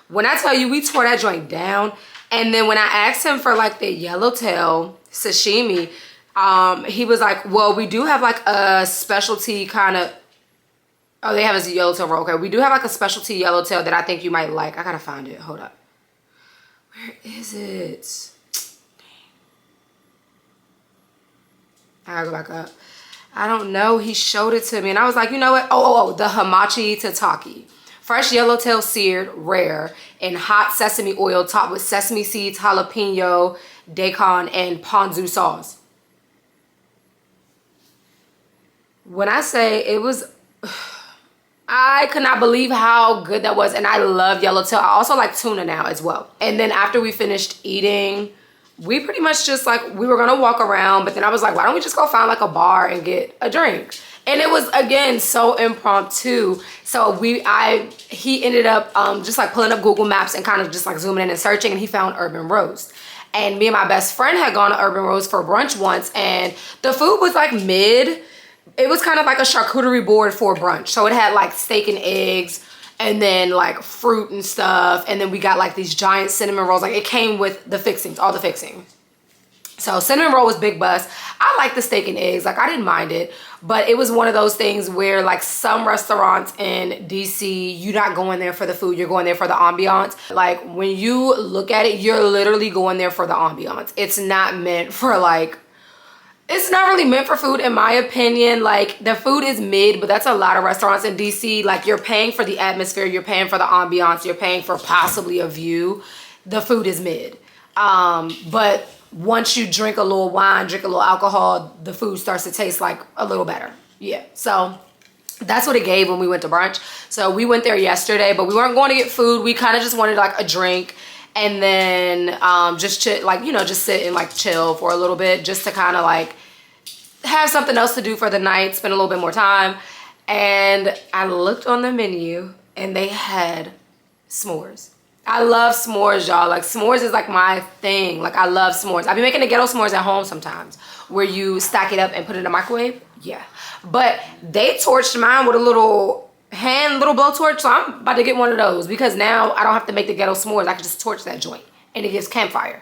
when I tell you, we tore that joint down. And then when I asked him for like the yellowtail sashimi, he was like, well, we do have like a specialty kind of, oh, they have a yellowtail roll. Okay, we do have like a specialty yellowtail that I think you might like. I gotta find it, hold up. Where is it? I gotta go back up. I don't know, he showed it to me and I was like, you know what? Oh, the hamachi tataki fresh yellowtail seared, rare, in hot sesame oil topped with sesame seeds, jalapeno, daikon, and ponzu sauce. When I say it was, I could not believe how good that was. And I love yellowtail. I also like tuna now as well. And then after we finished eating, we pretty much just like, we were gonna walk around, but then I was like, why don't we just go find like a bar and get a drink? And it was, again, so impromptu. So he ended up just like pulling up Google Maps and kind of just like zooming in and searching, and he found Urban Roast. And me and my best friend had gone to Urban Roast for brunch once, and the food was like mid. It was kind of like a charcuterie board for brunch. So it had like steak and eggs, and then like fruit and stuff. And then we got like these giant cinnamon rolls. Like it came with the fixings, all the fixings. So cinnamon roll was big bust. I like the steak and eggs. Like I didn't mind it. But it was one of those things where like some restaurants in DC, you're not going there for the food. You're going there for the ambiance. Like when you look at it, you're literally going there for the ambiance. It's not meant for like, it's not really meant for food in my opinion. Like the food is mid, but that's a lot of restaurants in DC. Like you're paying for the atmosphere, you're paying for the ambiance, you're paying for possibly a view. The food is mid. But once you drink a little wine, drink a little alcohol, the food starts to taste like a little better. Yeah, so that's what it gave when we went to brunch. So we went there yesterday, but we weren't going to get food. We kind of just wanted like a drink, and then just chill, like, you know, just sit and like chill for a little bit, just to kind of like have something else to do for the night, spend a little bit more time. And I looked on the menu and they had s'mores. I love s'mores, y'all. Like s'mores is like my thing. Like I love s'mores. I be making the ghetto s'mores at home sometimes, where you stack it up and put it in the microwave. Yeah, but they torched mine with a little blowtorch, so I'm about to get one of those, because now I don't have to make the ghetto s'mores. I can just torch that joint and it gives campfire.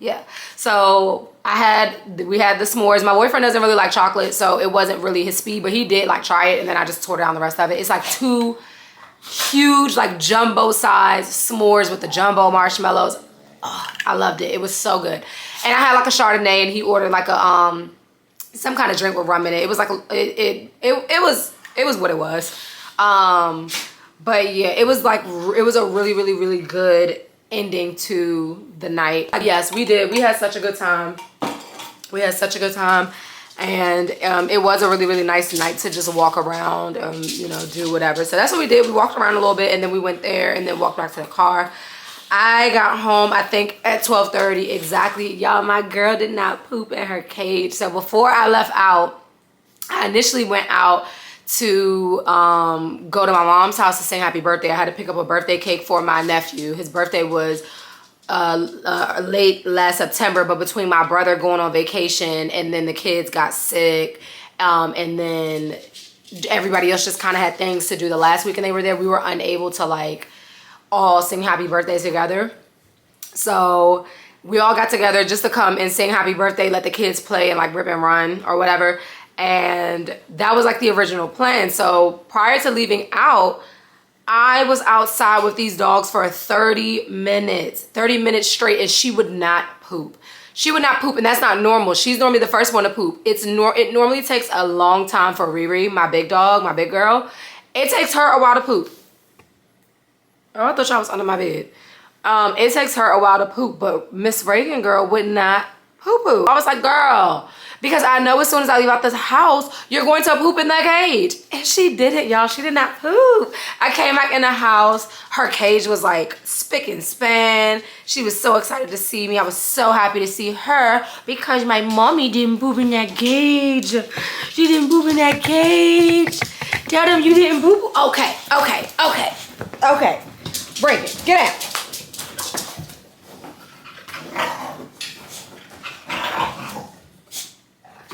Yeah, so we had the s'mores. My boyfriend doesn't really like chocolate, so it wasn't really his speed, but he did like try it, and then I just tore down the rest of it. It's like 2 huge like jumbo size s'mores with the jumbo marshmallows. Oh, I loved it. It was so good. And I had like a Chardonnay, and he ordered like a some kind of drink with rum in it. It was like it was what it was. But yeah, it was a really good ending to the night. Yes, we did. We had such a good time. And it was a really nice night to just walk around, you know, do whatever. So that's what we did. We walked around a little bit, and then we went there and then walked back to the car. I got home, I think, at 12:30 exactly. Y'all, my girl did not poop in her cage. So before I left out, I initially went out to go to my mom's house to sing happy birthday. I had to pick up a birthday cake for my nephew. His birthday was late last September, but between my brother going on vacation and then the kids got sick, and then everybody else just kind of had things to do the last weekend they were there, we were unable to like all sing happy birthday together. So we all got together just to come and sing happy birthday, let the kids play and like rip and run or whatever. And that was like the original plan. So prior to leaving out, I was outside with these dogs for 30 minutes straight, and she would not poop. She would not poop, and that's not normal. She's normally the first one to poop. It normally takes a long time for Riri, my big dog, my big girl. It takes her a while to poop. Oh, I thought y'all was under my bed. It takes her a while to poop, but Miss Raegan girl would not poo-poo. I was like, girl, because I know as soon as I leave out this house, you're going to poop in that cage. And she didn't, y'all. She did not poop. I came back in the house. Her cage was like spick and span. She was so excited to see me. I was so happy to see her because my mommy didn't poop in that cage. She didn't poop in that cage. Tell them you didn't poop. Okay. Break it. Get out.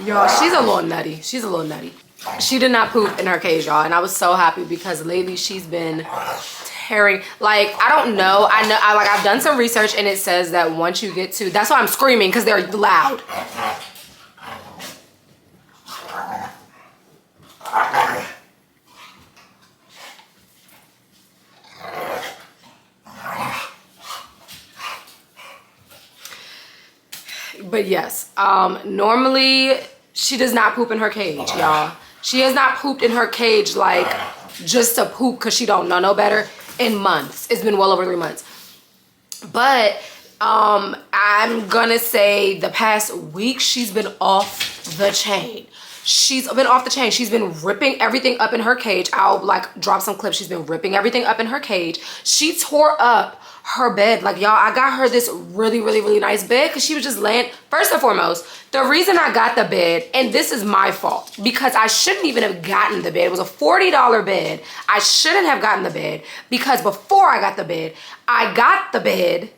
Y'all, she's a little nutty. She did not poop in her cage, y'all, and I was so happy because lately she's been tearing. Like, I don't know. I've done some research, and it says that once you get to, that's why I'm screaming, because they're loud. But yes, normally she does not poop in her cage, y'all. She has not pooped in her cage like just to poop because she don't know no better in months. It's been well over 3 months. But I'm gonna say the past week she's been off the chain. She's been off the chain. She's been ripping everything up in her cage. I'll like drop some clips. She's been ripping everything up in her cage. She tore up her bed. Like, y'all, I got her this really nice bed because she was just laying. First and foremost, the reason I got the bed, and this is my fault, because I shouldn't even have gotten the bed. It was a $40 bed. I shouldn't have gotten the bed because before I got the bed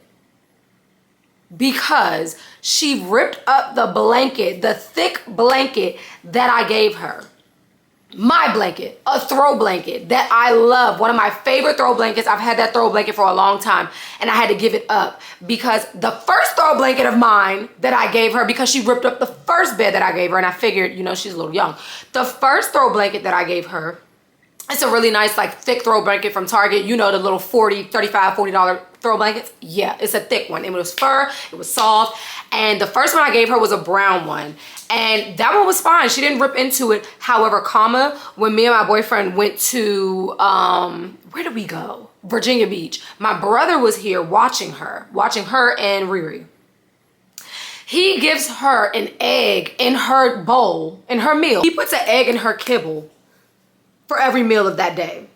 because she ripped up the blanket, the thick blanket that I gave her. My blanket, a throw blanket that I love. One of my favorite throw blankets. I've had that throw blanket for a long time and I had to give it up because the first throw blanket of mine that I gave her, because she ripped up the first bed that I gave her, and I figured, you know, she's a little young. The first throw blanket that I gave her, it's a really nice, like, thick throw blanket from Target. You know, the little $40 throw blankets? Yeah, it's a thick one. It was fur, it was soft. And the first one I gave her was a brown one. And that one was fine. She didn't rip into it. However, when me and my boyfriend went to, where did we go? Virginia Beach. My brother was here watching her and Riri. He gives her an egg in her bowl, in her meal. He puts an egg in her kibble for every meal of that day.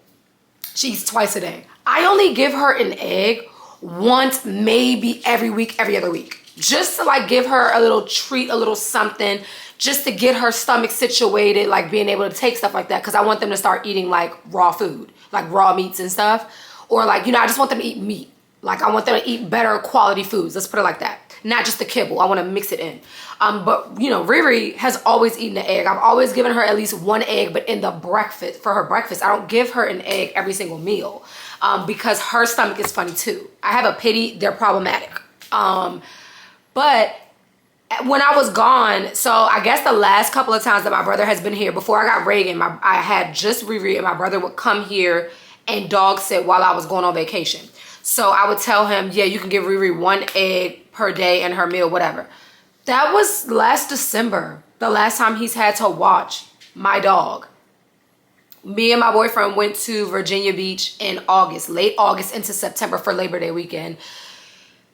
She eats twice a day. I only give her an egg once, maybe every week, every other week. Just to like give her a little treat, a little something, just to get her stomach situated, like being able to take stuff like that. Cause I want them to start eating like raw food, like raw meats and stuff. Or like, you know, I just want them to eat meat. Like I want them to eat better quality foods. Let's put it like that. Not just the kibble. I want to mix it in. But you know, Riri has always eaten an egg. I've always given her at least one egg, but in the breakfast, for her breakfast, I don't give her an egg every single meal because her stomach is funny too. I have a pity. They're problematic. But when I was gone, so I guess the last couple of times that my brother has been here, before I got Raegan, I had just Riri, and my brother would come here and dog sit while I was going on vacation. So I would tell him, yeah, you can give Riri one egg per day in her meal, whatever. That was last December, the last time he's had to watch my dog. Me and my boyfriend went to Virginia Beach in August, late August into September for Labor Day weekend.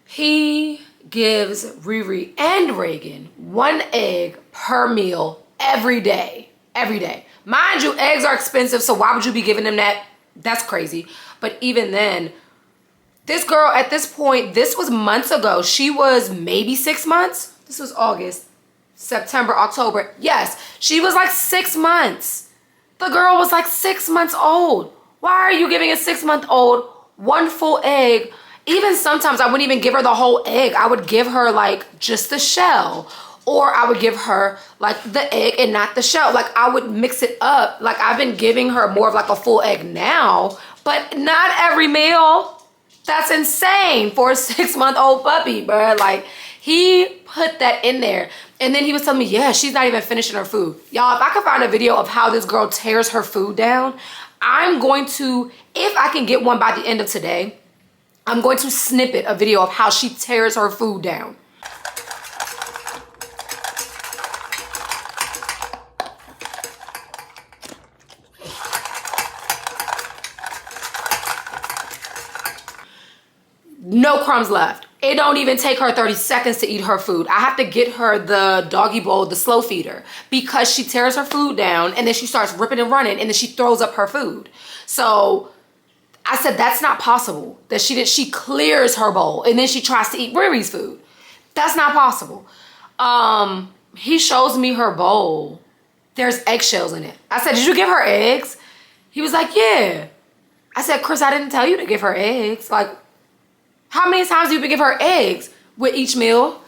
He gives Riri and Raegan one egg per meal every day. Every day. Mind you, eggs are expensive, so why would you be giving them that? That's crazy. But even then, this girl at this point, this was months ago. She was maybe 6 months. This was August, September, October. Yes, she was like 6 months. The girl was like 6 months old. Why are you giving a 6-month-old one full egg? Even sometimes I wouldn't even give her the whole egg. I would give her like just the shell. Or I would give her like the egg and not the shell. Like I would mix it up. Like I've been giving her more of like a full egg now, but not every meal. That's insane for a 6-month-old puppy, bro. Like he put that in there. And then he was telling me, yeah, she's not even finishing her food. Y'all, if I could find a video of how this girl tears her food down, I'm going to, if I can get one by the end of today, I'm going to snippet a video of how she tears her food down. No crumbs left. It don't even take her 30 seconds to eat her food. I have to get her the doggy bowl, the slow feeder, because she tears her food down and then she starts ripping and running and then she throws up her food. So I said, that's not possible. That she clears her bowl and then she tries to eat Riri's food. That's not possible. He shows me her bowl. There's eggshells in it. I said, did you give her eggs? He was like, yeah. I said, Chris, I didn't tell you to give her eggs. Like, how many times do you give her eggs with each meal?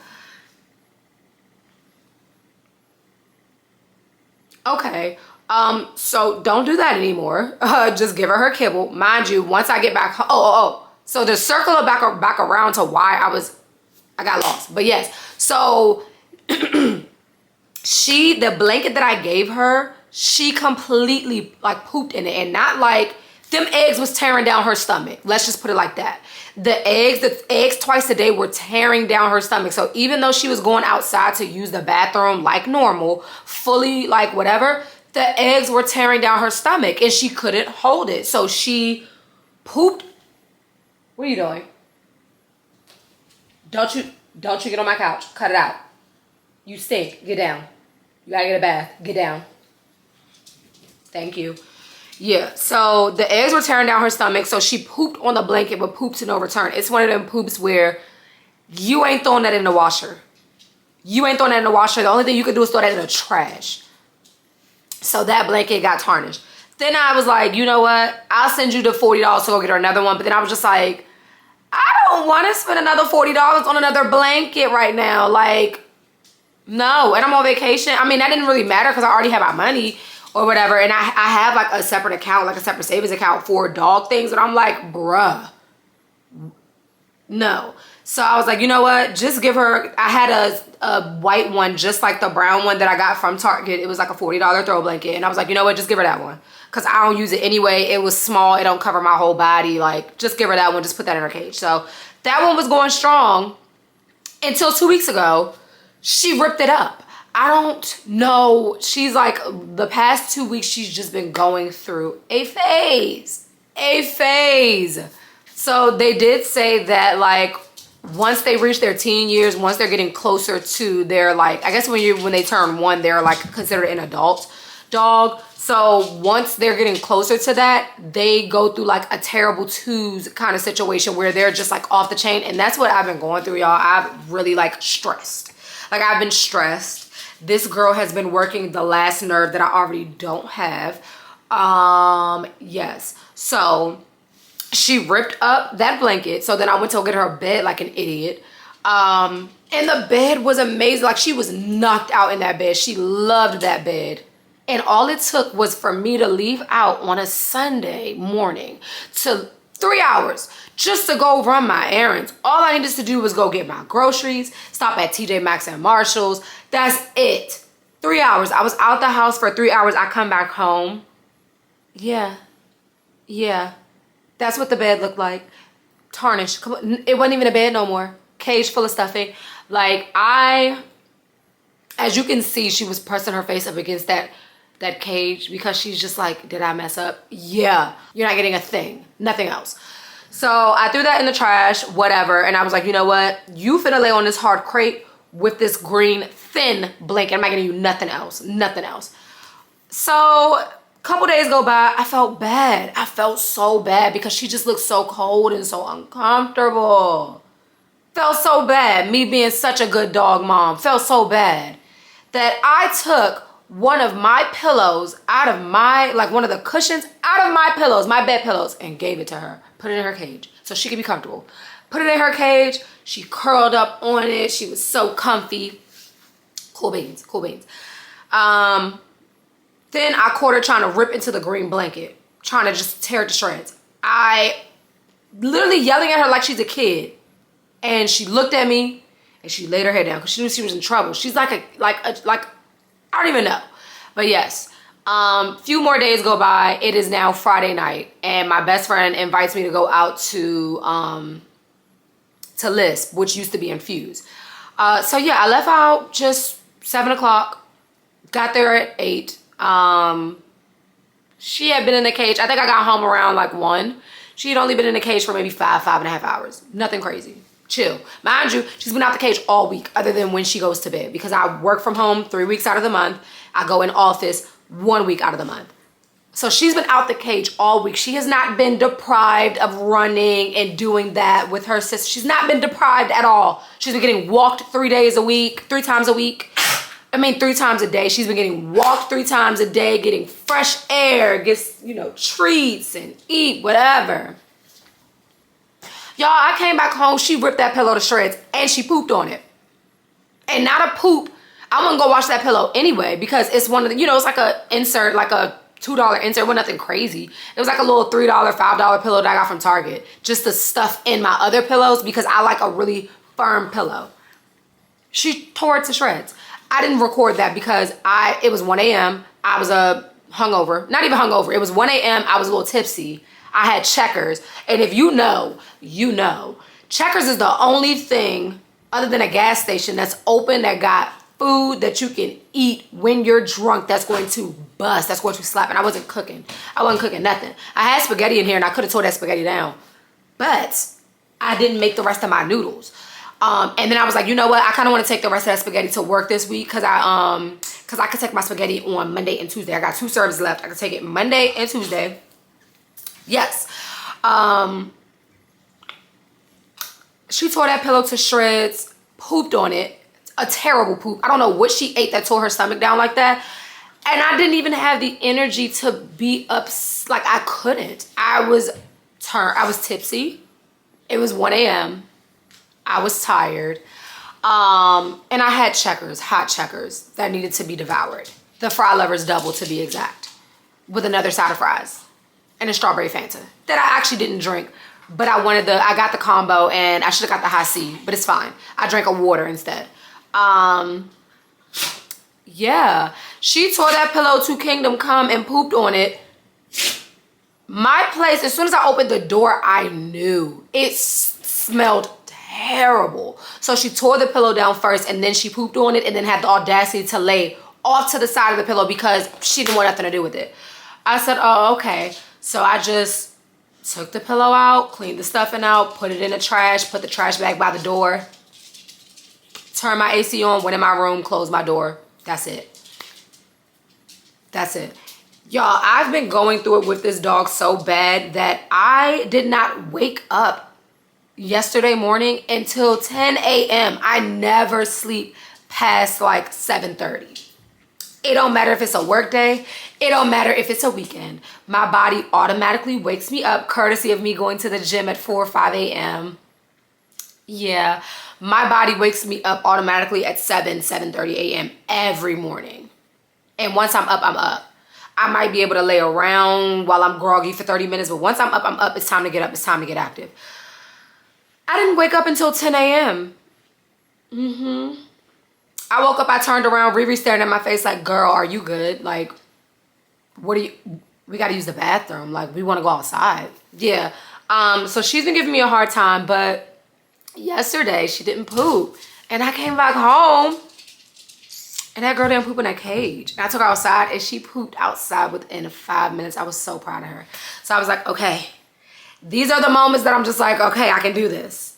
Okay. So don't do that anymore. Just give her kibble. Mind you, once I get back home, so to circle it back around to why I got lost. But yes, so the blanket that I gave her, she completely like pooped in it, and not like them eggs was tearing down her stomach. Let's just put it like that. The eggs twice a day were tearing down her stomach. So even though she was going outside to use the bathroom like normal, fully like whatever, the eggs were tearing down her stomach and she couldn't hold it. So she pooped. What are you doing? Don't you get on my couch. Cut it out. You stink. Get down. You gotta get a bath. Get down. Thank you. Yeah, so the eggs were tearing down her stomach, so she pooped on the blanket, but pooped to no return. It's one of them poops where you ain't throwing that in the washer. You ain't throwing that in the washer. The only thing you could do is throw that in the trash. So that blanket got tarnished. Then I was like, you know what? I'll send you the $40 to go get her another one. But then I was just like, I don't want to spend another $40 on another blanket right now. Like, no. And I'm on vacation. I mean, that didn't really matter because I already had my money or whatever. And I have like a separate account, like a separate savings account for dog things. And I'm like, bruh, no. So I was like, you know what? Just give her, I had a white one, just like the brown one that I got from Target. It was like a $40 throw blanket. And I was like, you know what? Just give her that one. Because I don't use it anyway. It was small. It don't cover my whole body. Like, just give her that one. Just put that in her cage. So that one was going strong until 2 weeks ago. She ripped it up. I don't know. She's like, the past 2 weeks, she's just been going through a phase. A phase. So they did say that, like, once they reach their teen years, once they're getting closer to their, like, I guess when they turn 1, they're like considered an adult dog. So once they're getting closer to that, they go through like a terrible twos kind of situation where they're just like off the chain. And that's what I've been going through, y'all. I've really like stressed. Like, I've been stressed. This girl has been working the last nerve that I already don't have. Yes. So she ripped up that blanket. So then I went to go get her a bed like an idiot. And the bed was amazing. Like, she was knocked out in that bed. She loved that bed. And all it took was for me to leave out on a Sunday morning to 3 hours just to go run my errands. All I needed to do was go get my groceries, stop at TJ Maxx and Marshall's. That's it. 3 hours. I was out the house for 3 hours. I come back home. Yeah. That's what the bed looked like. Tarnished. It wasn't even a bed no more. Cage full of stuffing. Like, as you can see, she was pressing her face up against that cage because she's just like, did I mess up? Yeah. You're not getting a thing. Nothing else. So I threw that in the trash, whatever. And I was like, you know what? You finna lay on this hard crepe with this green thin blanket. I'm not getting you nothing else. Nothing else. So a couple days go by. I felt bad. I felt so bad because she just looked so cold and so uncomfortable. Felt so bad. Me being such a good dog mom. Felt so bad that I took one of my pillows out of my, like one of the cushions out of my pillows, my bed pillows, and gave it to her. Put it in her cage so she could be comfortable. Put it in her cage. She curled up on it. She was so comfy. Cool beans, cool beans. Then I caught her trying to rip into the green blanket, trying to just tear it to shreds. I literally yelling at her like she's a kid. And she looked at me and she laid her head down because she knew she was in trouble. She's like I don't even know. But yes, few more days go by. It is now Friday night and my best friend invites me to go out to Lisp, which used to be Infused. So yeah, I left out just 7 o'clock, got there at 8. She had been in the cage. I think I got home around like 1. She had only been in the cage for maybe 5.5 hours. Nothing crazy. Chill. Mind you, she's been out the cage all week other than when she goes to bed because I work from home 3 weeks out of the month. I go in office 1 week out of the month. So she's been out the cage all week. She has not been deprived of running and doing that with her sister. She's not been deprived at all. She's been getting walked 3 times a week. I mean, 3 times a day. She's been getting walked 3 times a day, getting fresh air, gets, you know, treats and eat, whatever. Y'all, I came back home, she ripped that pillow to shreds and she pooped on it. And not a poop. I wouldn't go wash that pillow anyway because it's one of the, you know, it's like a insert, like a $2 insert, well, nothing crazy. It was like a little $3, $5 pillow that I got from Target. Just the stuff in my other pillows because I like a really firm pillow. She tore it to shreds. I didn't record that because it was 1 a.m. I was hungover. Not even hungover. It was 1 a.m. I was a little tipsy. I had Checkers. And if you know, you know. Checkers is the only thing other than a gas station that's open that got food that you can eat when you're drunk that's going to bust, that's going to slap. And I wasn't cooking. I wasn't cooking nothing. I had spaghetti in here and I could have tore that spaghetti down. But I didn't make the rest of my noodles. And then I was like, you know what? I kind of want to take the rest of that spaghetti to work this week because I could take my spaghetti on Monday and Tuesday. I got 2 serves left. I could take it Monday and Tuesday. Yes. She tore that pillow to shreds, pooped on it. A terrible poop. I don't know what she ate that tore her stomach down like that. And I didn't even have the energy to be up. Like, I couldn't. I was tipsy. It was 1 a.m. I was tired. And I had checkers, hot checkers, that needed to be devoured. The fry lovers double, to be exact. With another side of fries. And a strawberry Fanta. That I actually didn't drink. But I got the combo, and I should have got the high C. But it's fine. I drank a water instead. Yeah, she tore that pillow to Kingdom Come and pooped on it. My place, as soon as I opened the door, I knew it smelled terrible. So she tore the pillow down first, and then she pooped on it, and then had the audacity to lay off to the side of the pillow because she didn't want nothing to do with it. I said, oh, okay. So I just took the pillow out, cleaned the stuffing out, put it in the trash, put the trash bag by the door. Turned my AC on, went in my room, closed my door. That's it. That's it. Y'all, I've been going through it with this dog so bad that I did not wake up yesterday morning until 10 a.m. I never sleep past like 7:30. It don't matter if it's a work day. It don't matter if it's a weekend. My body automatically wakes me up, courtesy of me going to the gym at 4 or 5 a.m. Yeah. My body wakes me up automatically at 7:30 a.m. every morning. And once I'm up, I'm up. I might be able to lay around while I'm groggy for 30 minutes, but once I'm up, I'm up. It's time to get up. It's time to get active. I didn't wake up until 10 a.m. I woke up, I turned around, Riri staring at my face like, girl, are you good? Like, we got to use the bathroom. Like, we want to go outside. Yeah. So she's been giving me a hard time, but yesterday she didn't poop, and I came back home and that girl didn't poop in that cage, and I took her outside and she pooped outside within 5 minutes. I was so proud of her. So I was like, okay, these are the moments that I'm just like, okay, I can do this.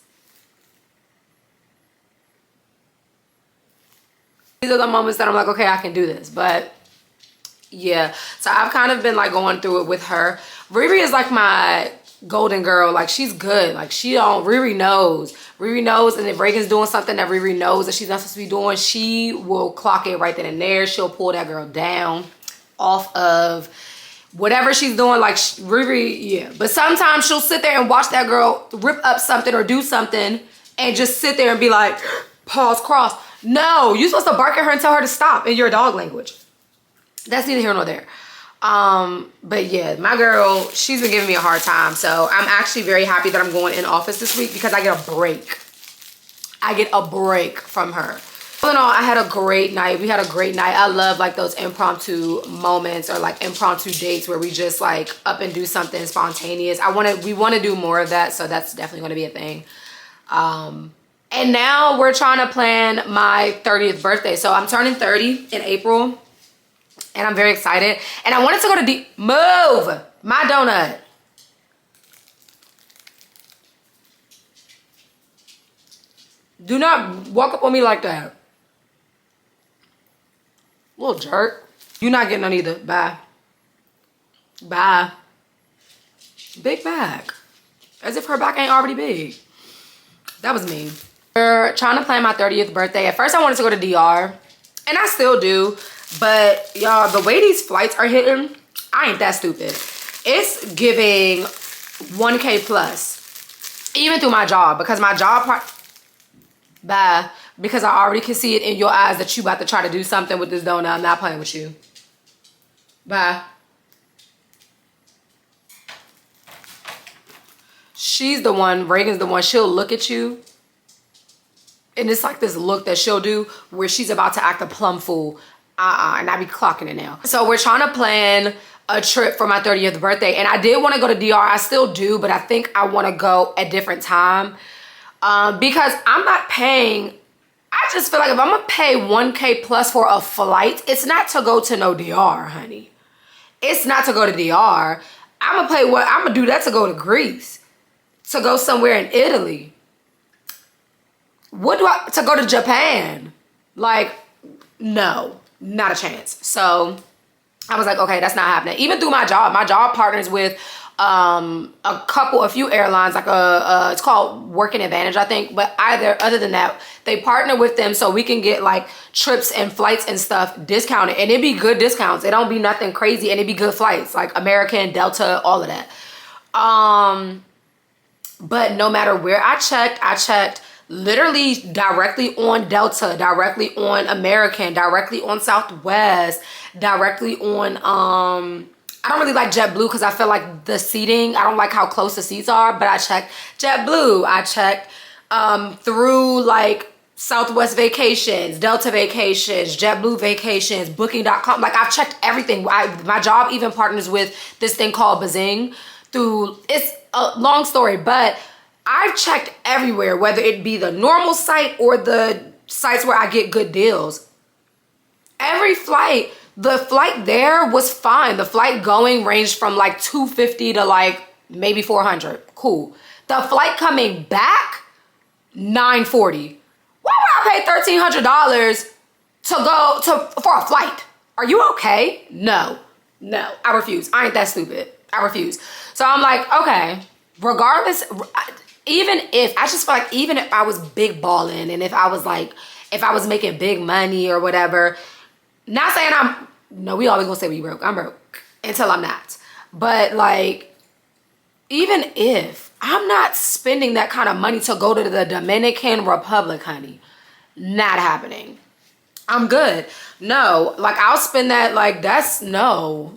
These are the moments that I'm like, okay, I can do this. But yeah, so I've kind of been like going through it with her. Riri is like my golden girl. Like, she's good. Like, Riri knows, and if Raegan's doing something that Riri knows that she's not supposed to be doing, she will clock it right then and there. She'll pull that girl down off of whatever she's doing. Like, Riri, yeah. But sometimes she'll sit there and watch that girl rip up something or do something and just sit there and be like, pause, cross. No, you're supposed to bark at her and tell her to stop in your dog language. That's neither here nor there. But yeah, my girl, she's been giving me a hard time. So I'm actually very happy that I'm going in office this week because I get a break. I get a break from her. All in all, I had a great night. We had a great night. I love like those impromptu moments or like impromptu dates where we just like up and do something spontaneous. We want to do more of that. So that's definitely going to be a thing. And now we're trying to plan my 30th birthday. So I'm turning 30 in April. And I'm very excited. And I wanted to go to move my donut. Do not walk up on me like that. Little jerk. You're not getting none either. Bye. Bye. Big bag. As if her back ain't already big. That was mean. We're trying to plan my 30th birthday. At first I wanted to go to DR. And I still do. But y'all, the way these flights are hitting, I ain't that stupid. It's giving 1K plus. Even through my job. Because my job part... Bye. Because I already can see it in your eyes that you about to try to do something with this donut. I'm not playing with you. Bye. She's the one, Raegan's the one, she'll look at you. And it's like this look that she'll do where she's about to act a plum fool. And I be clocking it now. So we're trying to plan a trip for my 30th birthday. And I did want to go to DR. I still do, but I think I want to go at a different time. Because I'm not paying I just feel like if I'm gonna pay 1K plus for a flight, it's not to go to no DR, honey. It's not to go to DR. I'm gonna do that to go to Greece, to go somewhere in Italy. To go to Japan? Like, no, not a chance. So I was like, okay, that's not happening. Even through my job partners with a few airlines, like it's called Working Advantage, I think. But other than that, they partner with them so we can get like trips and flights and stuff discounted, and it'd be good discounts. It don't be nothing crazy, and it'd be good flights like American, Delta, all of that. But no matter where I checked literally directly on Delta, directly on American, directly on Southwest, directly on I don't really like JetBlue because I feel like the seating, I don't like how close the seats are, but I checked JetBlue. I checked through like Southwest Vacations, Delta Vacations, JetBlue Vacations, Booking.com. Like I've checked everything. My job even partners with this thing called Bazing it's a long story, but I've checked everywhere, whether it be the normal site or the sites where I get good deals. Every flight, the flight there was fine. The flight going ranged from like $250 to like maybe $400. Cool. The flight coming back, $940. Why would I pay $1,300 for a flight? Are you okay? No, I refuse. I ain't that stupid. I refuse. So I'm like, okay, regardless, even if I was big balling and if I was making big money or whatever, not saying we always gonna say we broke. I'm broke until I'm not. But like, even if I'm not spending that kind of money to go to the Dominican Republic, honey, not happening. I'm good. No, like I'll spend that, like that's no.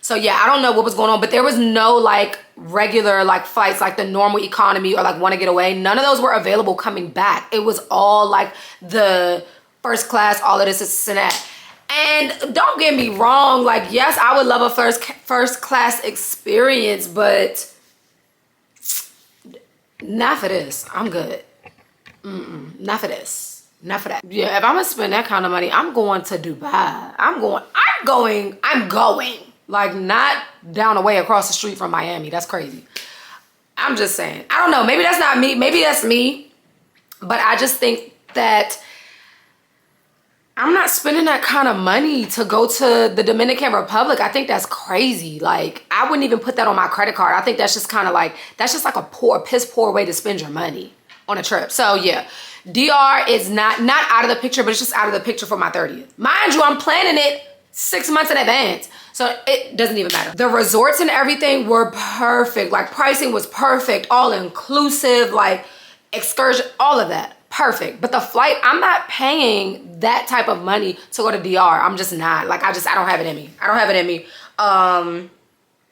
So yeah, I don't know what was going on, but there was no like regular like flights, like the normal economy or like want to get away. None of those were available coming back. It was all like the first class, all of this and that. And don't get me wrong, like yes, I would love a first class experience, but not for this. I'm good. Not for this. Not for that. Yeah, if I'm gonna spend that kind of money, I'm going to Dubai. I'm going. Like not down the way across the street from Miami. That's crazy. I'm just saying. I don't know. Maybe that's not me. Maybe that's me. But I just think that I'm not spending that kind of money to go to the Dominican Republic. I think that's crazy. Like I wouldn't even put that on my credit card. I think that's just kind of like, that's just like a piss poor way to spend your money on a trip. So yeah, DR is not out of the picture, but it's just out of the picture for my 30th. Mind you, I'm planning it 6 months in advance. So it doesn't even matter. The resorts and everything were perfect. Like pricing was perfect, all inclusive, like excursion, all of that. Perfect. But the flight, I'm not paying that type of money to go to DR. I'm just not. Like I don't have it in me. I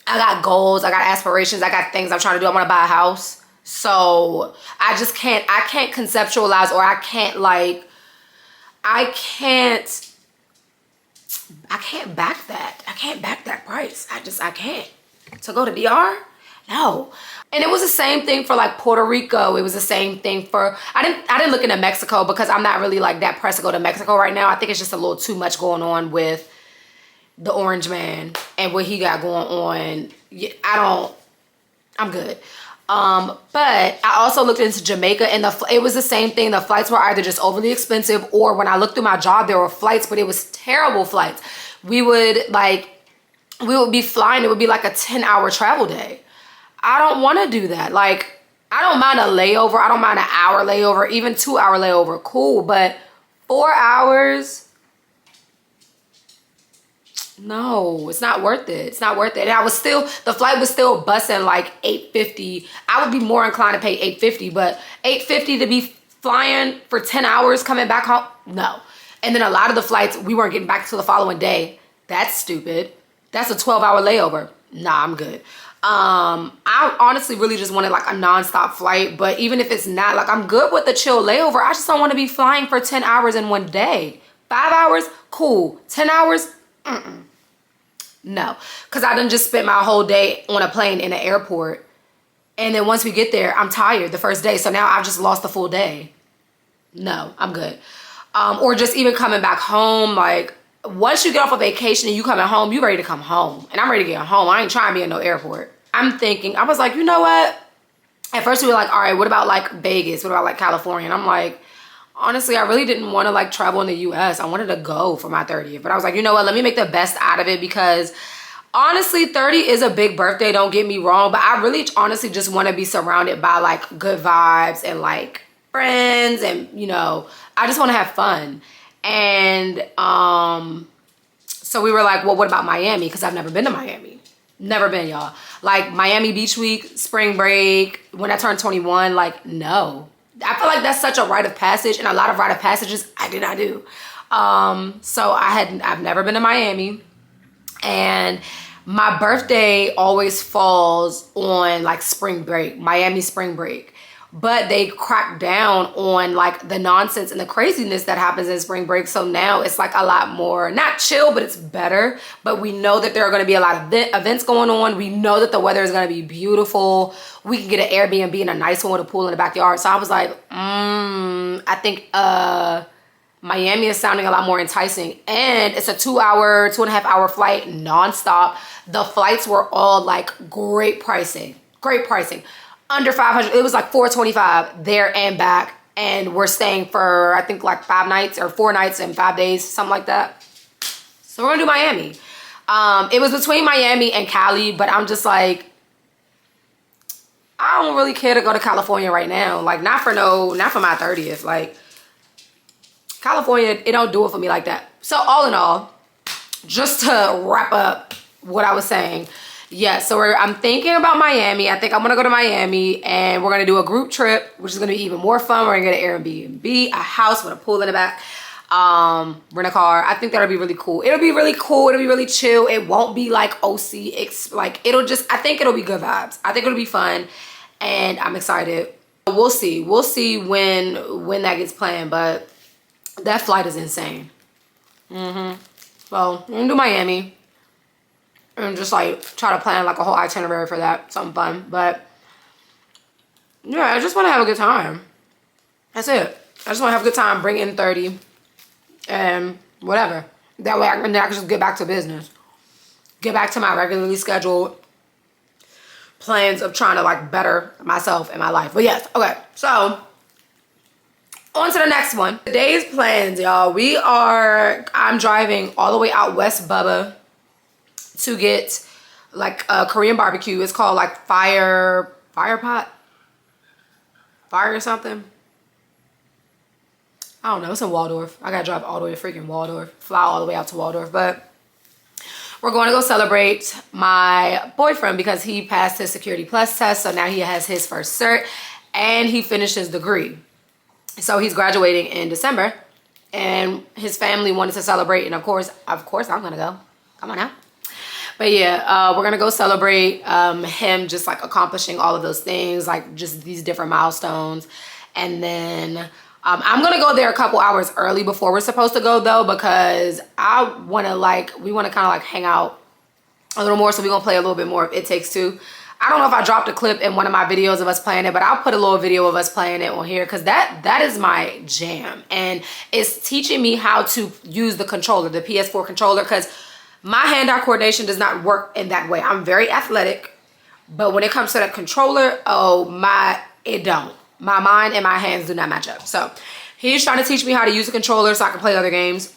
got goals, I got aspirations, I got things I'm trying to do. I want to buy a house. So I can't conceptualize, or I can't back that. I can't back that price. I can't. To go to DR? No. And it was the same thing for like Puerto Rico. It was the same thing for, I didn't look into Mexico because I'm not really like that pressed to go to Mexico right now. I think it's just a little too much going on with the Orange Man and what he got going on. I'm good. But I also looked into Jamaica, and it was the same thing. The flights were either just overly expensive, or when I looked through my job, there were flights, but it was terrible flights. We would be flying. It would be like a 10-hour travel day. I don't want to do that. Like, I don't mind a layover. I don't mind an hour layover, even 2-hour layover. Cool. But 4 hours, no, it's not worth it. It's not worth it. And the flight was still busting like $850. I would be more inclined to pay $850, but $850 to be flying for 10 hours coming back home? No. And then a lot of the flights, we weren't getting back till the following day. That's stupid. That's a 12-hour layover. Nah, I'm good. I honestly really just wanted like a non-stop flight, but even if it's not, like I'm good with the chill layover. I just don't want to be flying for 10 hours in one day. 5 hours, cool. 10 hours, no, because I done just spent my whole day on a plane in the airport, and then once we get there, I'm tired the first day, so now I've just lost the full day. No, I'm good. Or just even coming back home, like once you get off a vacation and you coming home, you ready to come home. And I'm ready to get home. I ain't trying to be in no airport. I'm thinking, I was like, you know what? At first we were like, all right, what about like Vegas? What about like California? And I'm like, honestly, I really didn't want to like travel in the US. I wanted to go for my 30th. But I was like, you know what? Let me make the best out of it, because honestly, 30 is a big birthday, don't get me wrong. But I really honestly just want to be surrounded by like good vibes and like friends, and you know, I just want to have fun. And so we were like, well, what about Miami? Because I've never been to Miami. Never been, y'all. Like Miami Beach Week, spring break, when I turned 21, like no. I feel like that's such a rite of passage, and a lot of rite of passages I did not do. So I've never been to Miami, and my birthday always falls on like spring break, Miami spring break. But they cracked down on like the nonsense and the craziness that happens in spring break. So now it's like a lot more, not chill, but it's better. But we know that there are going to be a lot of events going on. We know that the weather is going to be beautiful. We can get an Airbnb and a nice one with a pool in the backyard. So I was like, I think Miami is sounding a lot more enticing. And it's a 2.5 hour flight nonstop. The flights were all like great pricing. Under 500, it was like $425 there and back, and we're staying for I think like 5 nights or 4 nights and 5 days, something like that. So we're gonna do Miami. It was between Miami and Cali, but I'm just like, I don't really care to go to California right now. Like not for my 30th. Like California, it don't do it for me like that. So all in all, just to wrap up what I was saying. Yeah, so I'm thinking about Miami. I think I'm gonna go to Miami, and we're gonna do a group trip, which is gonna be even more fun. We're gonna get an Airbnb, a house with a pool in the back, rent a car. I think that'll be really cool. It'll be really cool. It'll be really chill. It won't be like OC. Like I think it'll be good vibes. I think it'll be fun, and I'm excited. We'll see. We'll see when that gets planned, but that flight is insane. So we're gonna do Miami. And just like try to plan like a whole itinerary for that. Something fun. But yeah, I just want to have a good time. That's it. I just want to have a good time, bring in 30 and whatever. That way I can just get back to business. Get back to my regularly scheduled plans of trying to like better myself and my life. But yes, okay. So on to the next one. Today's plans, y'all. I'm driving all the way out West Bubba to get like a Korean barbecue. It's called like fire or something. I don't know. It's in Waldorf. I gotta drive all the way to freaking Waldorf, fly all the way out to Waldorf. But we're going to go celebrate my boyfriend because he passed his Security Plus test. So now he has his first cert and he finished his degree. So he's graduating in December, and his family wanted to celebrate, and of course I'm gonna go. Come on now. But yeah, we're gonna go celebrate him just like accomplishing all of those things, like just these different milestones. And then I'm gonna go there a couple hours early before we're supposed to go though, because we wanna kind of like hang out a little more. So we're gonna play a little bit more of It Takes Two. I don't know if I dropped a clip in one of my videos of us playing it, but I'll put a little video of us playing it on here because that is my jam. And it's teaching me how to use the controller, the PS4 controller, because my hand-eye coordination does not work in that way. I'm very athletic, but when it comes to that controller, it don't. My mind and my hands do not match up. So he's trying to teach me how to use the controller so I can play other games.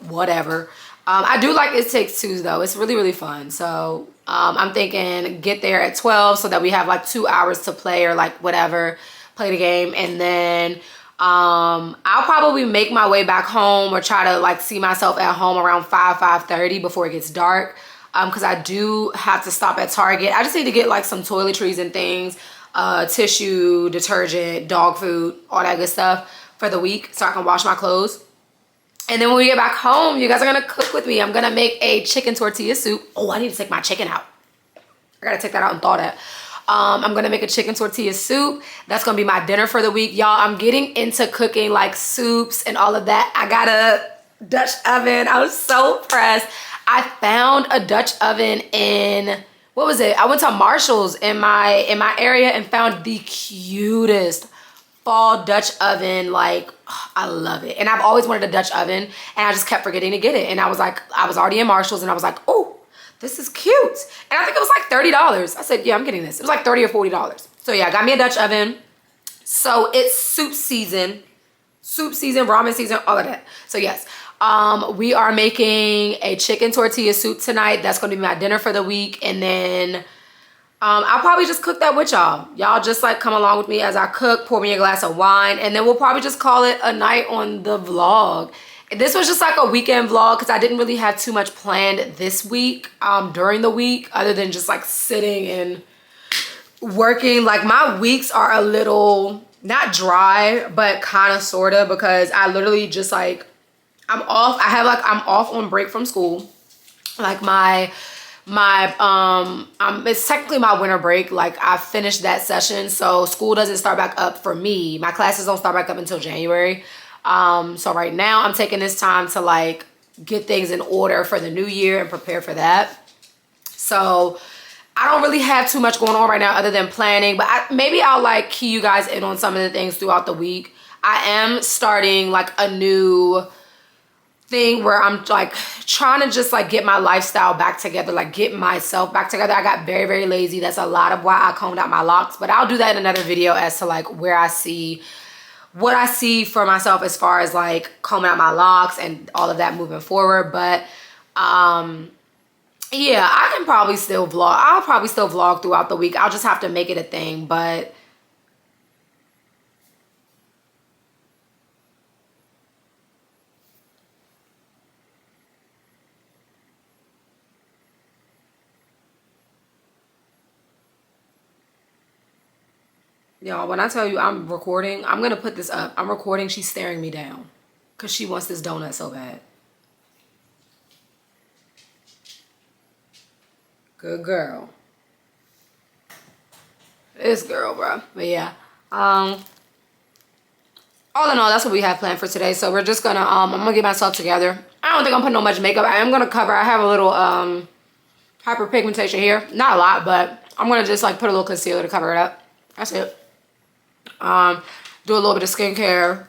Whatever. I do like It Takes Two though. It's really, really fun. So I'm thinking get there at 12 so that we have like 2 hours to play or like whatever, play the game. And then I'll probably make my way back home or try to like see myself at home around 5:30 before it gets dark. Because I do have to stop at Target. I just need to get like some toiletries and things, tissue, detergent, dog food, all that good stuff for the week so I can wash my clothes. And then when we get back home, you guys are gonna cook with me. I'm gonna make a chicken tortilla soup. Oh, I need to take my chicken out. I gotta take that out and thaw that. I'm gonna make a chicken tortilla soup. That's gonna be my dinner for the week. Y'all, I'm getting into cooking like soups and all of that. I got a Dutch oven. I was so impressed. I found a Dutch oven in, what was it? I went to Marshall's in my area and found the cutest fall Dutch oven. Like, I love it. And I've always wanted a Dutch oven, and I just kept forgetting to get it. And I was like, I was already in Marshall's, and I was like, oh, this is cute. And I think it was like $30. I said, yeah, I'm getting this. It was like $30 or $40. So yeah, I got me a Dutch oven. So it's soup season, ramen season, all of that. So yes, we are making a chicken tortilla soup tonight. That's gonna be my dinner for the week. And then I'll probably just cook that with y'all. Y'all just like come along with me as I cook, pour me a glass of wine, and then we'll probably just call it a night on the vlog. This was just like a weekend vlog because I didn't really have too much planned this week during the week, other than just like sitting and working. Like my weeks are a little, not dry, but kind of sort of, because I literally just like, I'm off. I'm off on break from school. Like it's technically my winter break. Like I finished that session, so school doesn't start back up for me. My classes don't start back up until January. So right now I'm taking this time to like get things in order for the new year and prepare for that. So I don't really have too much going on right now other than planning, but maybe I'll like key you guys in on some of the things throughout the week. I am starting like a new thing where I'm like trying to just like get my lifestyle back together, like get myself back together. I got very, very lazy. That's a lot of why I combed out my locks, but I'll do that in another video as to like what I see for myself as far as like combing out my locks and all of that moving forward. But yeah, I can probably still vlog. I'll probably still vlog throughout the week. I'll just have to make it a thing. But y'all, when I tell you I'm recording, I'm gonna put this up. I'm recording. She's staring me down because she wants this donut so bad. Good girl. This girl, bro. But yeah. All in all, that's what we have planned for today. So we're just gonna, I'm gonna get myself together. I don't think I'm putting no much makeup. I am gonna cover, I have a little hyperpigmentation here. Not a lot, but I'm gonna just like put a little concealer to cover it up. That's it. Do a little bit of skincare.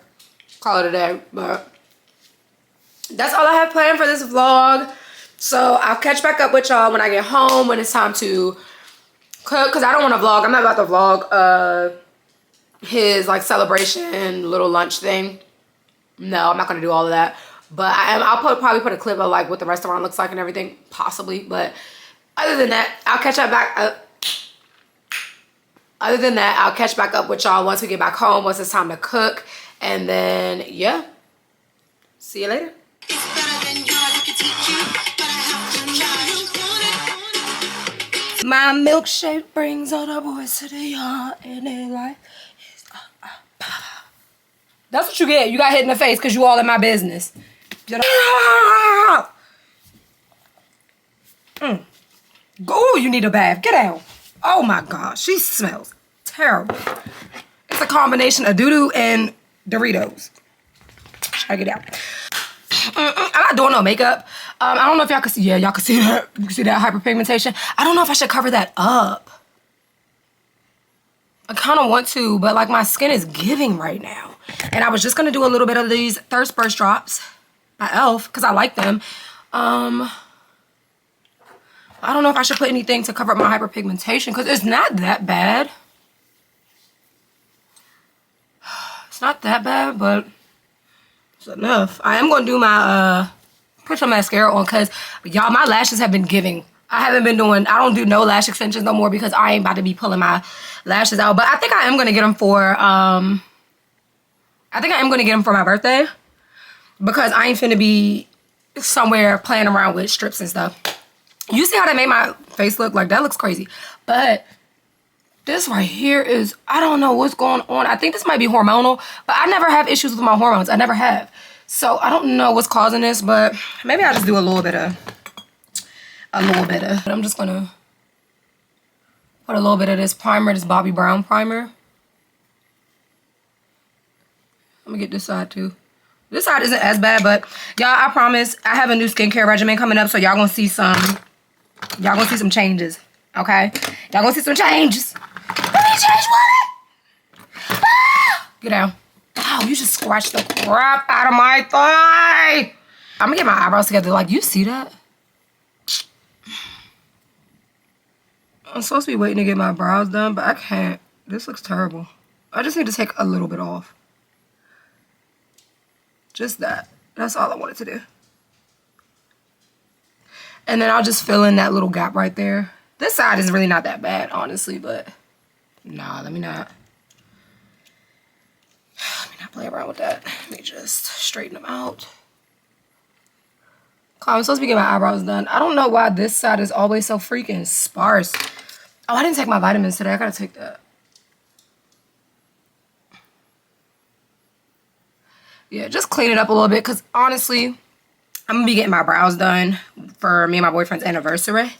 Call it a day. But that's all I have planned for this vlog. So I'll catch back up with y'all when I get home, when it's time to cook, because I don't want to vlog. I'm not about to vlog his like celebration little lunch thing. No, I'm not going to do all of that. But I'll probably put a clip of like what the restaurant looks like and everything, possibly. But other than that, I'll catch back up with y'all once we get back home, once it's time to cook. And then, yeah. See you later. My milkshake brings all the boys to the yard, and their life is That's what you get. You got hit in the face because you all in my business. Go, you need a bath. Get out. Oh my God, she smells terrible. It's a combination of doo-doo and Doritos. Check it out. I'm not doing no makeup. I don't know if y'all can see. Yeah, y'all can see that. You can see that hyperpigmentation. I don't know if I should cover that up. I kind of want to, but like my skin is giving right now. And I was just gonna do a little bit of these Thirst Burst drops by e.l.f. because I like them. I don't know if I should put anything to cover up my hyperpigmentation because it's not that bad. It's not that bad, but it's enough. I am gonna do my put some mascara on because y'all, my lashes have been giving. I don't do no lash extensions no more because I ain't about to be pulling my lashes out. But I think I am gonna get them for my birthday because I ain't finna be somewhere playing around with strips and stuff. You see how they made my face look? Like, that looks crazy. But this right here is, I don't know what's going on. I think this might be hormonal, but I never have issues with my hormones. I never have. So I don't know what's causing this, but maybe I'll just do a little bit of. But I'm just gonna put a little bit of this primer, this Bobbi Brown primer. I'm gonna get this side too. This side isn't as bad, but y'all, I promise I have a new skincare regimen coming up, so y'all gonna see some changes, okay? Y'all gonna see some changes. Let me change what? Get down. Ow, you just scratched the crap out of my thigh. I'm gonna get my eyebrows together. Like, you see that? I'm supposed to be waiting to get my brows done, but I can't. This looks terrible. I just need to take a little bit off. Just that. That's all I wanted to do. And then I'll just fill in that little gap right there. This side is really not that bad, honestly, but nah, let me not play around with that. Let me just straighten them out. I'm supposed to be getting my eyebrows done. I don't know why this side is always so freaking sparse. Oh, I didn't take my vitamins today. I gotta take that. Yeah, just clean it up a little bit because honestly, I'm gonna be getting my brows done for me and my boyfriend's anniversary.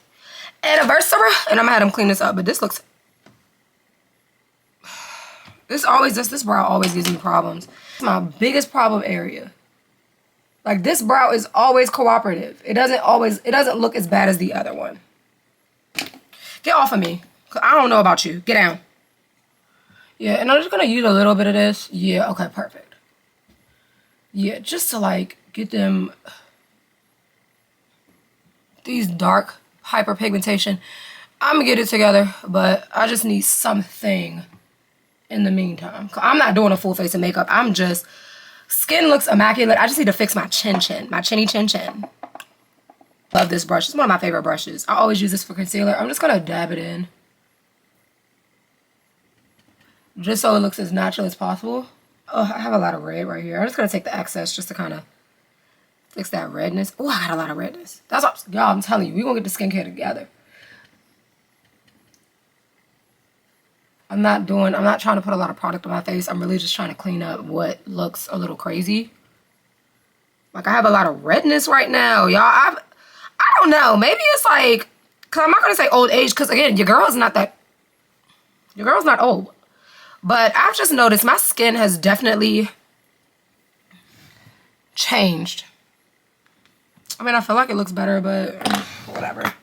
And I'm gonna have him clean this up, but this looks... This brow always gives me problems. It's my biggest problem area. Like, this brow is always cooperative. It doesn't look as bad as the other one. Get off of me. I don't know about you. Get down. Yeah, and I'm just gonna use a little bit of this. Yeah, okay, perfect. Yeah, just to like get them these dark hyperpigmentation. I'm gonna get it together, but I just need something in the meantime. I'm not doing a full face of makeup. I'm just, skin looks immaculate. I just need to fix my chin. My chinny chin. Love this brush. It's one of my favorite brushes. I always use this for concealer. I'm just gonna dab it in. Just so it looks as natural as possible. Oh, I have a lot of red right here. I'm just gonna take the excess just to kind of fix that redness. Oh, I got a lot of redness. That's what, y'all, I'm telling you, we're gonna get the skincare together. I'm not trying to put a lot of product on my face. I'm really just trying to clean up what looks a little crazy. Like, I have a lot of redness right now, y'all. I don't know. Maybe it's like, because I'm not going to say old age, because again, your girl's not old. But I've just noticed my skin has definitely changed. I mean, I feel like it looks better, but whatever.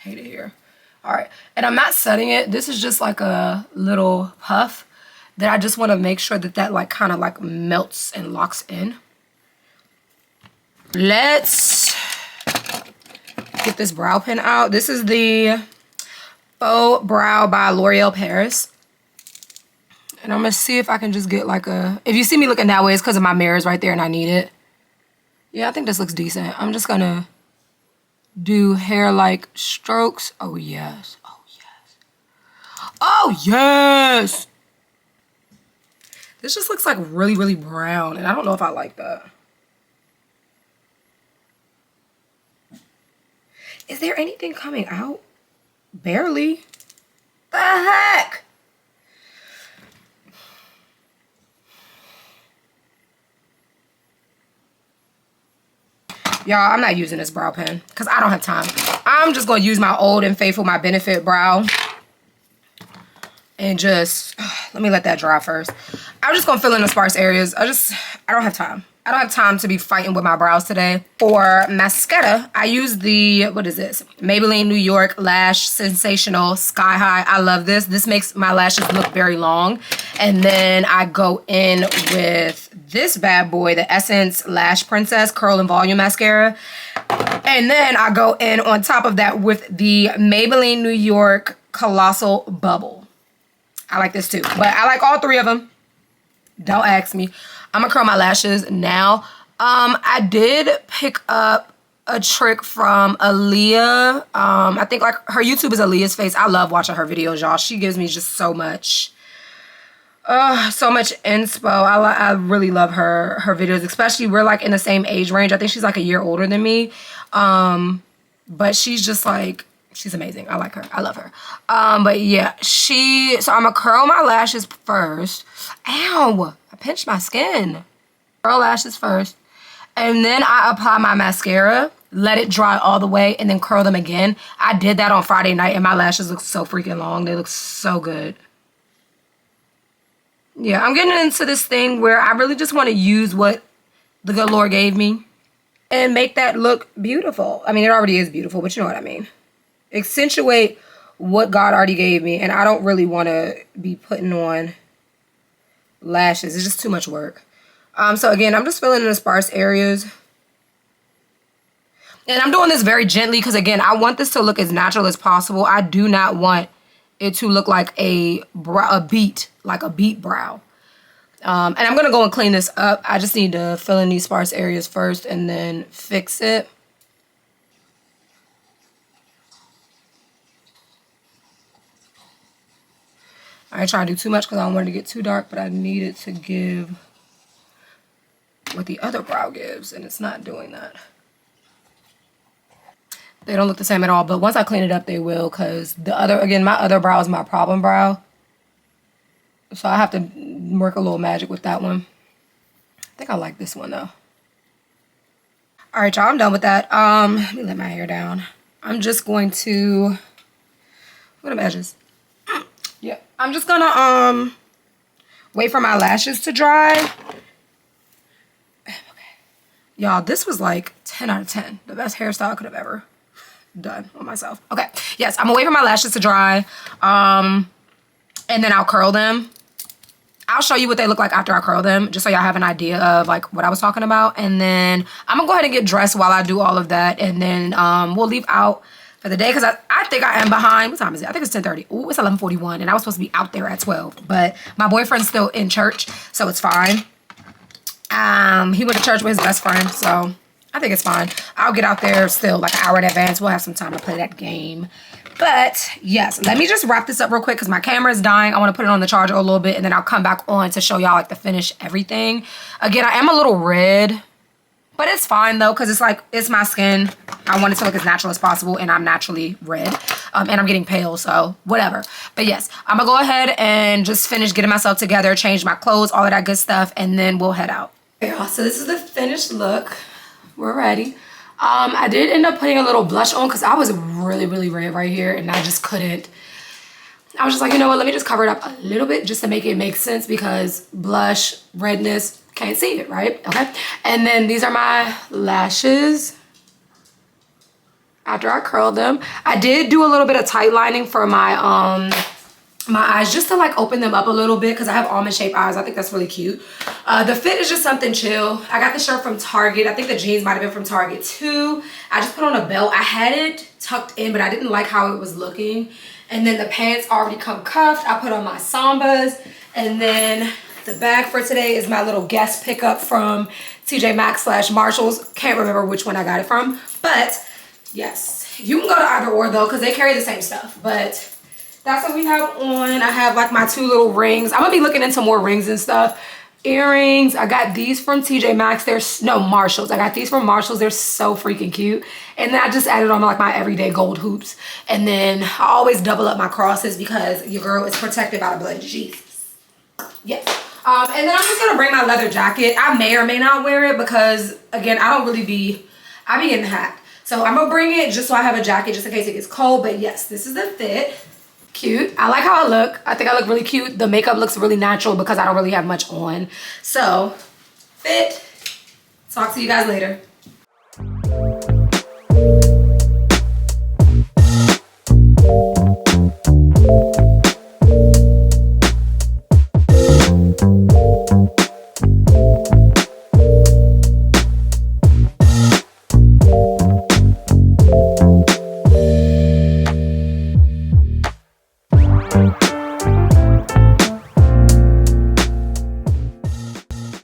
Hate it here. All right, and I'm not setting it. This is just like a little puff that I just want to make sure that like kind of like melts and locks in. Let's get this brow pen out. This is the Faux Brow by L'Oreal Paris. And I'm gonna see if I can just get like a, if you see me looking that way, it's because of my mirrors right there and I need it. Yeah, I think this looks decent. I'm just gonna do hair-like strokes. Oh, yes. Oh, yes. Oh, yes! This just looks like really, really brown, and I don't know if I like that. Is there anything coming out? Barely. The heck? Y'all, I'm not using this brow pen because I don't have time. I'm just going to use my old and faithful My Benefit brow. And just, let me let that dry first. I'm just going to fill in the sparse areas. I don't have time. I don't have time to be fighting with my brows today. For mascara, I use the, what is this? Maybelline New York Lash Sensational Sky High. I love this. This makes my lashes look very long. And then I go in with this bad boy, the Essence Lash Princess Curl and Volume Mascara. And then I go in on top of that with the Maybelline New York Colossal Bubble. I like this too, but I like all three of them. Don't ask me. I'm gonna curl my lashes now. I did pick up a trick from Aaliyah. I think like her YouTube is Aaliyah's Face. I love watching her videos, y'all. She gives me just so much inspo. I really love her videos, especially we're like in the same age range. I think she's like a year older than me. But she's just like, she's amazing. I like her. I love her. But yeah, so I'm gonna curl my lashes first. Ow, I pinched my skin. Curl lashes first. And then I apply my mascara, let it dry all the way, and then curl them again. I did that on Friday night and my lashes look so freaking long. They look so good. Yeah, I'm getting into this thing where I really just want to use what the good Lord gave me and make that look beautiful. I mean, it already is beautiful, but you know what I mean. Accentuate what God already gave me, and I don't really want to be putting on lashes. It's just too much work. So again, I'm just filling in the sparse areas. And I'm doing this very gently because, again, I want this to look as natural as possible. I do not want it to look like a beat brow. And I'm going to go and clean this up. I just need to fill in these sparse areas first and then fix it. I ain't trying to do too much because I don't want it to get too dark, but I need it to give what the other brow gives, and it's not doing that. They don't look the same at all, but once I clean it up, they will, because my other brow is my problem brow. So I have to work a little magic with that one. I think I like this one, though. All right, y'all, I'm done with that. Let me let my hair down. I'm just going to, what are the edges? Yeah, I'm just gonna, wait for my lashes to dry. Okay. Y'all, this was like 10 out of 10. The best hairstyle I could have ever done on myself. Okay, yes, I'm gonna wait for my lashes to dry, and then I'll curl them. I'll show you what they look like after I curl them, just so y'all have an idea of like what I was talking about. And then I'm gonna go ahead and get dressed while I do all of that, and then we'll leave out for the day because I think I am behind. What time is it? I think it's 10:30. Ooh, it's 11:41, and I was supposed to be out there at 12, but my boyfriend's still in church, so it's fine. He went to church with his best friend, so I think it's fine. I'll get out there still like an hour in advance. We'll have some time to play that game. But yes, let me just wrap this up real quick because my camera is dying. I want to put it on the charger a little bit, and then I'll come back on to show y'all like the finished everything. Again, I am a little red, but it's fine though because it's my skin. I want it to look as natural as possible, and I'm naturally red, and I'm getting pale, so whatever. But yes, I'm gonna go ahead and just finish getting myself together, change my clothes, all of that good stuff, and then we'll head out. Okay, y'all, so this is the finished look. We're ready. I did end up putting a little blush on because I was really, really red right here, and I just couldn't. I was just like, you know what, let me just cover it up a little bit just to make it make sense because blush, redness, can't see it, right? Okay. And then these are my lashes after I curled them. I did do a little bit of tight lining for my eyes just to like open them up a little bit because I have almond shaped eyes. I think that's really cute. The fit is just something chill. I got the shirt from Target. I think the jeans might have been from Target too. I just put on a belt. I had it tucked in, but I didn't like how it was looking. And then the pants already come cuffed. I put on my Sambas. And then the bag for today is my little guest pickup from TJ Maxx / Marshalls. Can't remember which one I got it from. But yes, you can go to either or though because they carry the same stuff. But that's what we have on. I have like my 2 little rings. I'm gonna be looking into more rings and stuff. Earrings, I got these from TJ Maxx. Marshalls. I got these from Marshalls. They're so freaking cute. And then I just added on like my everyday gold hoops. And then I always double up my crosses because your girl is protected by the blood of Jesus. Yes. And then I'm just gonna bring my leather jacket. I may or may not wear it because again, I be getting hacked. So I'm gonna bring it just so I have a jacket just in case it gets cold. But yes, this is the fit. Cute. I like how I look. I think I look really cute. The makeup looks really natural because I don't really have much on. So, fit. Talk to you guys later.